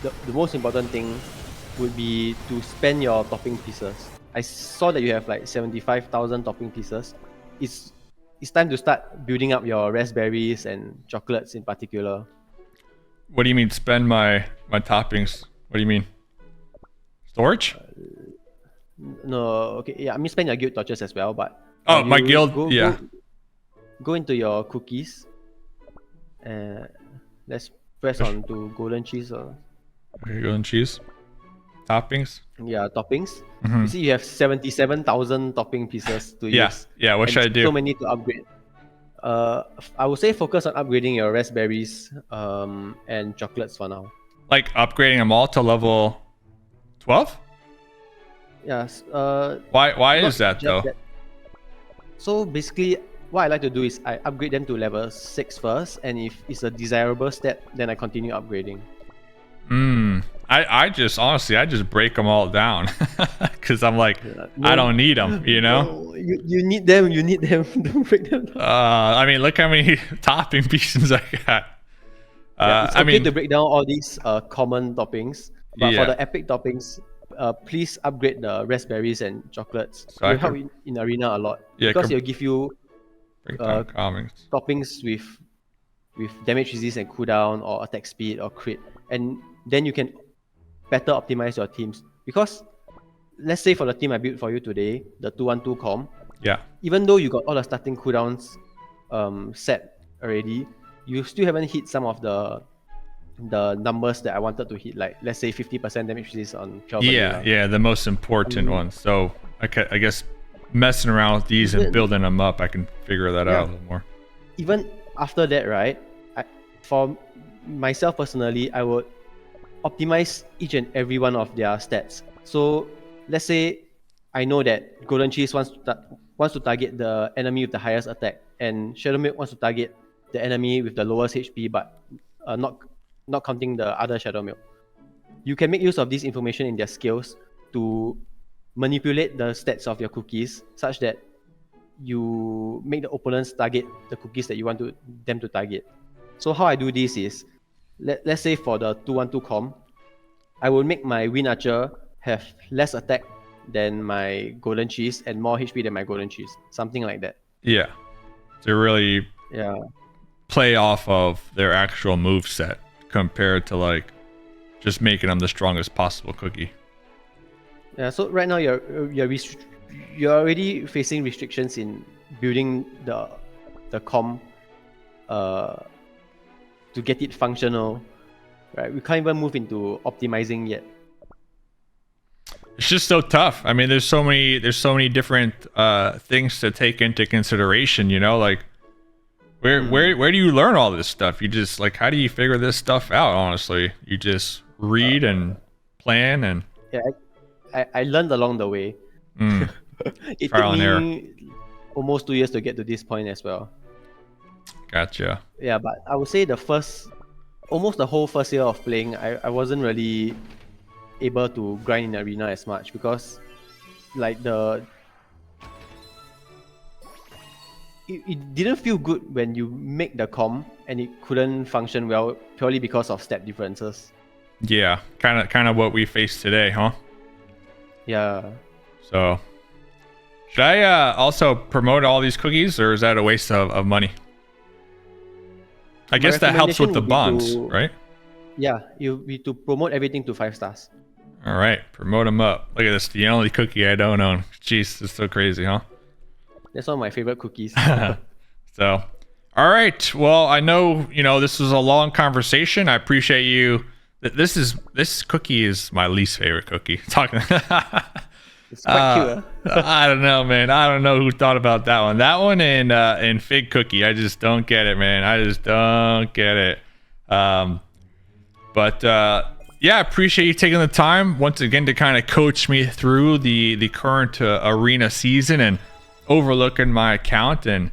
the most important thing would be to spend your topping pieces. I saw that you have like 75,000 topping pieces. It's time to start building up your raspberries and chocolates in particular. What do you mean spend my toppings? What do you mean? Storage? No, okay. Yeah, I mean spend your guild torches as well, but my guild, yeah. Go into your cookies. Let's press on to golden cheese. Okay, golden cheese. Toppings. Yeah, toppings. You see, you have 77,000 topping pieces to use. Yeah. What should I do? So many to upgrade. I would say focus on upgrading your raspberries and chocolates for now. Like upgrading them all to level 12? Yes. Why is that though? So basically, what I like to do is I upgrade them to level 6 first, and if it's a desirable stat, then I continue upgrading. I just break them all down because I'm like, I don't need them, No, you need them. Don't break them down. I mean, look how many topping pieces I got. It's okay to break down all these common toppings, but for the epic toppings, please upgrade the raspberries and chocolates. So it'll help in arena a lot, because it'll give you toppings with damage resist and cooldown, or attack speed, or crit, and then you can better optimize your teams. Because let's say for the team I built for you today, the 212 com, even though you got all the starting cooldowns set already, you still haven't hit some of the numbers that I wanted to hit, like let's say 50% damage resist on 12. Yeah, the most important ones. So I guess messing around with these and building them up, I can figure that out a little more. Even after that, right? For myself personally, I would optimize each and every one of their stats. So let's say I know that Golden Cheese wants to target the enemy with the highest attack, and Shadow Milk wants to target the enemy with the lowest HP, but not counting the other Shadow Milk. You can make use of this information in their skills to manipulate the stats of your cookies such that you make the opponents target the cookies that you want them to target. So how I do this is, let's say for the 212 com, I will make my Wind Archer have less attack than my Golden Cheese and more HP than my Golden Cheese. Something like that. Yeah. To really play off of their actual move set compared to like just making them the strongest possible cookie. Yeah, so right now you're you're already facing restrictions in building the com to get it functional, right? We can't even move into optimizing yet. It's just so tough. I mean, there's so many different things to take into consideration, you know, like where do you learn all this stuff? You just like, how do you figure this stuff out? Honestly, you just read and plan and I learned along the way. It Trial took and error. me almost 2 years to get to this point as well. Gotcha. Yeah, but I would say almost the whole first year of playing, I wasn't really able to grind in arena as much because like it didn't feel good when you make the com and it couldn't function well purely because of step differences. Yeah, kind of what we face today, huh? Yeah. So, should I also promote all these cookies, or is that a waste of money? I guess that helps with the bonds, right? Yeah, you need to promote everything to 5 stars. All right, promote them up. Look at this, the only cookie I don't own. Jeez, it's so crazy, huh? That's one of my favorite cookies. So, all right. Well, I know, you know, this was a long conversation. I appreciate you. This cookie is my least favorite cookie. Talking. It's quite cute. I don't know, man. I don't know who thought about that one. That one and fig cookie. I just don't get it, man. I just don't get it. But yeah, I appreciate you taking the time once again to kind of coach me through the current arena season and overlooking my account and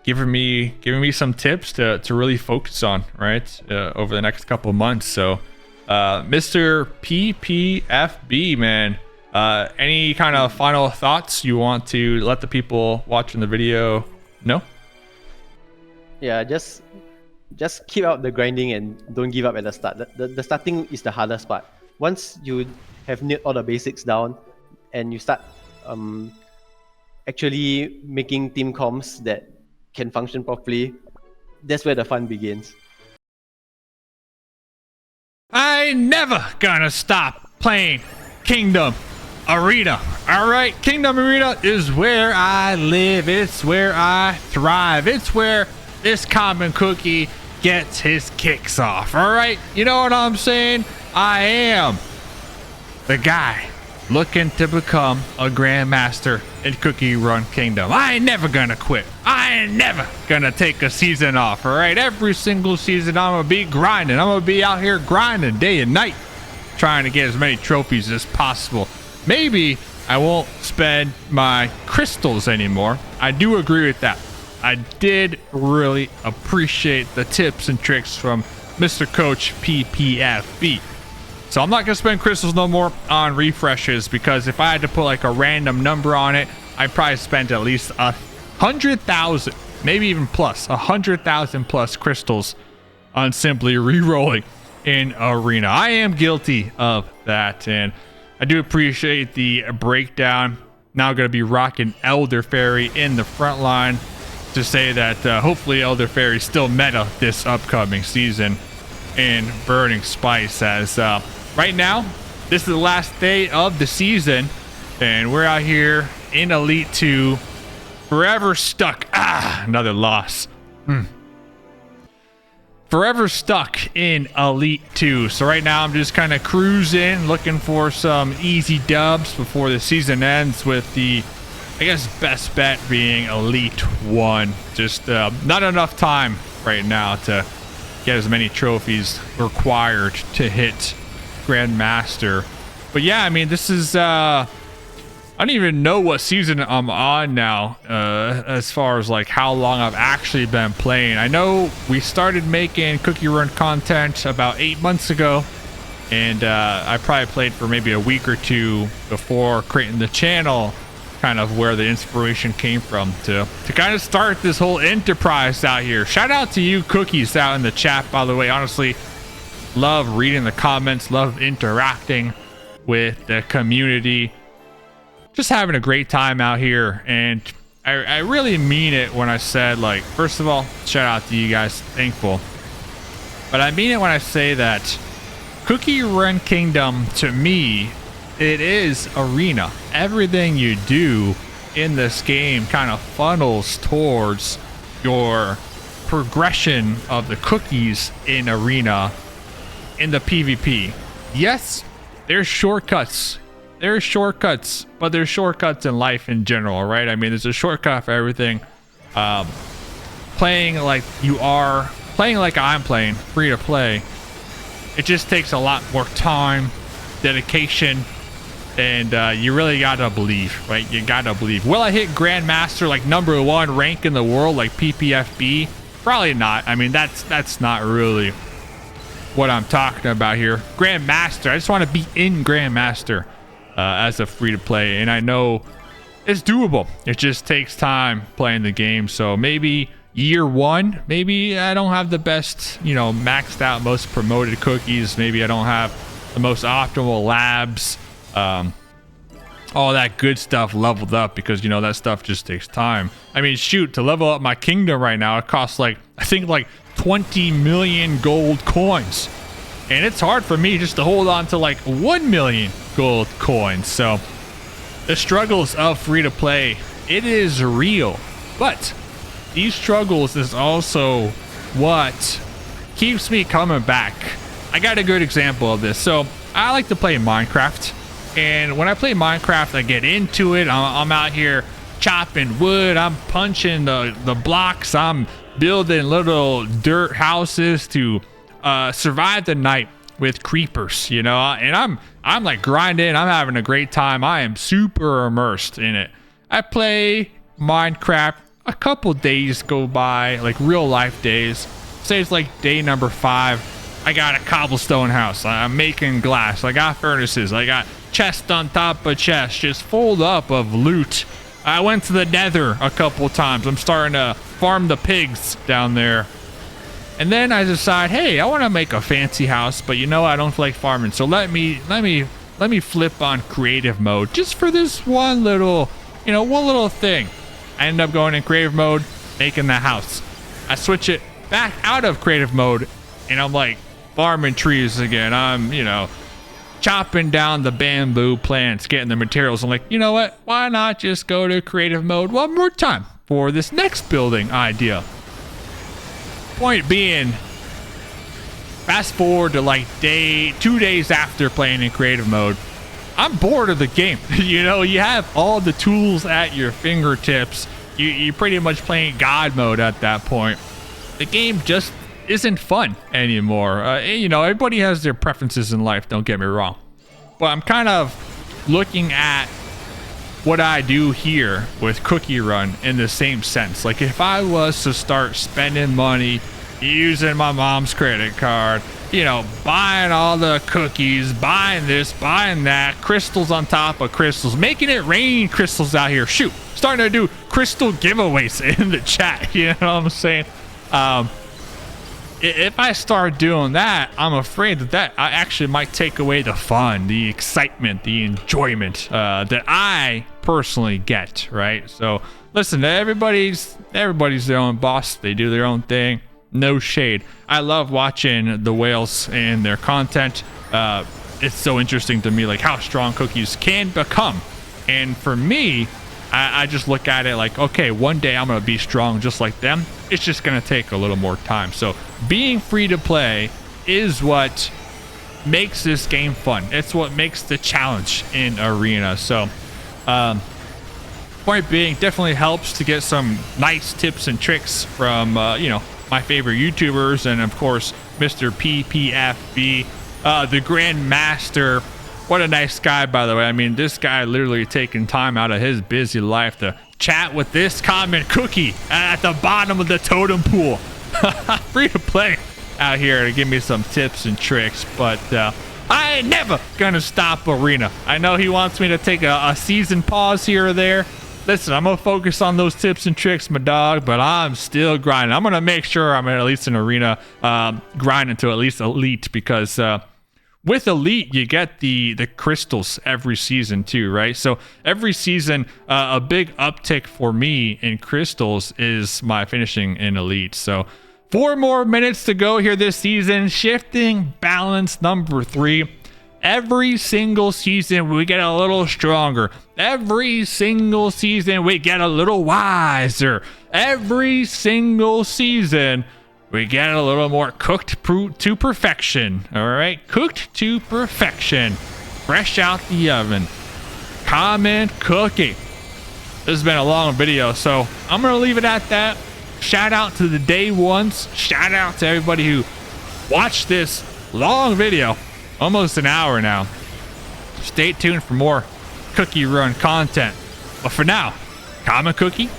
giving me some tips to really focus on, right, over the next couple of months. So Mr. PPFB, man, any kind of final thoughts you want to let the people watching the video know? Yeah, just keep out the grinding and don't give up at the start. The starting is the hardest part. Once you have nailed all the basics down and you start actually making team comms that can function properly, that's where the fun begins. I never gonna stop playing Kingdom Arena. All right, Kingdom Arena is where I live. It's where I thrive. It's where this common cookie gets his kicks off. All right, you know what I'm saying? I am the guy looking to become a grandmaster in Cookie Run Kingdom. I ain't never gonna quit. I ain't never gonna take a season off. All right, every single season I'm gonna be grinding. I'm gonna be out here grinding day and night, trying to get as many trophies as possible. Maybe I won't spend my crystals anymore. I do agree with that. I did really appreciate the tips and tricks from Mr. Coach PPFB. So I'm not going to spend crystals no more on refreshes, because if I had to put like a random number on it, I'd probably spend at least 100,000, maybe even plus 100,000 plus crystals on simply re-rolling in Arena. I am guilty of that, and I do appreciate the breakdown. Now going to be rocking Elder Fairy in the front line to say that hopefully Elder Fairy still meta this upcoming season in Burning Spice, as right now this is the last day of the season and we're out here in Elite 2, forever stuck. Another loss. Forever stuck in Elite 2. So right now I'm just kind of cruising, looking for some easy dubs before the season ends, with the, I guess, best bet being Elite 1. Just not enough time right now to get as many trophies required to hit Grandmaster. But yeah, I mean, this is I don't even know what season I'm on now, as far as like how long I've actually been playing. I know we started making Cookie Run content about 8 months ago, and I probably played for maybe a week or two before creating the channel, kind of where the inspiration came from to kind of start this whole enterprise out here. Shout out to you cookies out in the chat, by the way. Honestly, love reading the comments, love interacting with the community. Just having a great time out here, and I really mean it when I said, like, first of all, shout out to you guys, thankful, but I mean it when I say that Cookie Run Kingdom to me it is arena. Everything you do in this game kind of funnels towards your progression of the cookies in arena in the PvP. Yes, there's shortcuts. There's shortcuts, but there's shortcuts in life in general, right? I mean, there's a shortcut for everything. Playing like I'm playing, free to play, it just takes a lot more time, dedication, and you really gotta believe, right? You gotta believe. Will I hit Grandmaster, like #1 rank in the world, like PPFB? Probably not. I mean, that's not really what I'm talking about here. Grandmaster, I just want to be in Grandmaster as a free to play, and I know it's doable. It just takes time playing the game. So maybe year 1, maybe I don't have the best, maxed out, most promoted cookies. Maybe I don't have the most optimal labs, all that good stuff leveled up, because that stuff just takes time. I mean, shoot, to level up my kingdom right now, it costs I think 20 million gold coins, and it's hard for me just to hold on to 1 million gold coins. So the struggles of free to play, it is real, but these struggles is also what keeps me coming back. I got a good example of this. So I like to play Minecraft, and when I play Minecraft, I get into it. I'm out here chopping wood, I'm punching the blocks, I'm building little dirt houses to survive the night with creepers, and I'm grinding, I'm having a great time. I am super immersed in it. I play Minecraft, a couple days go by, real life days. Say it's day number 5. I got a cobblestone house, I'm making glass, I got furnaces, I got chest on top of chest, just full up of loot. I went to the nether a couple times. I'm starting to farm the pigs down there. And then I decide, hey, I want to make a fancy house, but I don't like farming. So let me flip on creative mode just for this one little thing. I end up going in creative mode, making the house. I switch it back out of creative mode, and I'm farming trees again. I'm, chopping down the bamboo plants, getting the materials. I'm like, you know what? Why not just go to creative mode one more time for this next building idea? Point being, fast forward to 2 days after playing in creative mode, I'm bored of the game. You have all the tools at your fingertips. You're pretty much playing God mode at that point. The game just isn't fun anymore. Everybody has their preferences in life, don't get me wrong, but I'm kind of looking at what I do here with Cookie Run in the same sense. If I was to start spending money, using my mom's credit card, buying all the cookies, buying this, buying that, crystals on top of crystals, making it rain crystals out here, shoot, starting to do crystal giveaways in the chat, you know what I'm saying? If I start doing that, I'm afraid that actually might take away the fun, the excitement, the enjoyment that I personally get, right? So listen, everybody's their own boss. They do their own thing. No shade. I love watching the whales and their content. It's so interesting to me, how strong cookies can become. And for me, I just look at it okay, one day I'm going to be strong just like them. It's just going to take a little more time. So being free to play is what makes this game fun. It's what makes the challenge in arena. So point being, definitely helps to get some nice tips and tricks from my favorite YouTubers, and of course Mr. PPFB, the Grandmaster. What a nice guy, by the way. I mean, this guy literally taking time out of his busy life to chat with this common cookie at the bottom of the totem pool. Free to play out here to give me some tips and tricks, but I ain't never gonna stop arena. I know he wants me to take a season pause here or there. Listen, I'm gonna focus on those tips and tricks, my dog, but I'm still grinding. I'm gonna make sure I'm at least in arena, grinding to at least elite, because with elite you get the crystals every season too, right? So every season a big uptick for me in crystals is my finishing in elite. So 4 more minutes to go here this season. Shifting balance number 3. Every single season, we get a little stronger. Every single season, we get a little wiser. Every single season, we get a little more cooked to perfection. All right, cooked to perfection. Fresh out the oven. Comment cookie. This has been a long video, so I'm going to leave it at that. Shout out to the day ones. Shout out to everybody who watched this long video. Almost an hour now. Stay tuned for more Cookie Run content. But for now, comment cookie.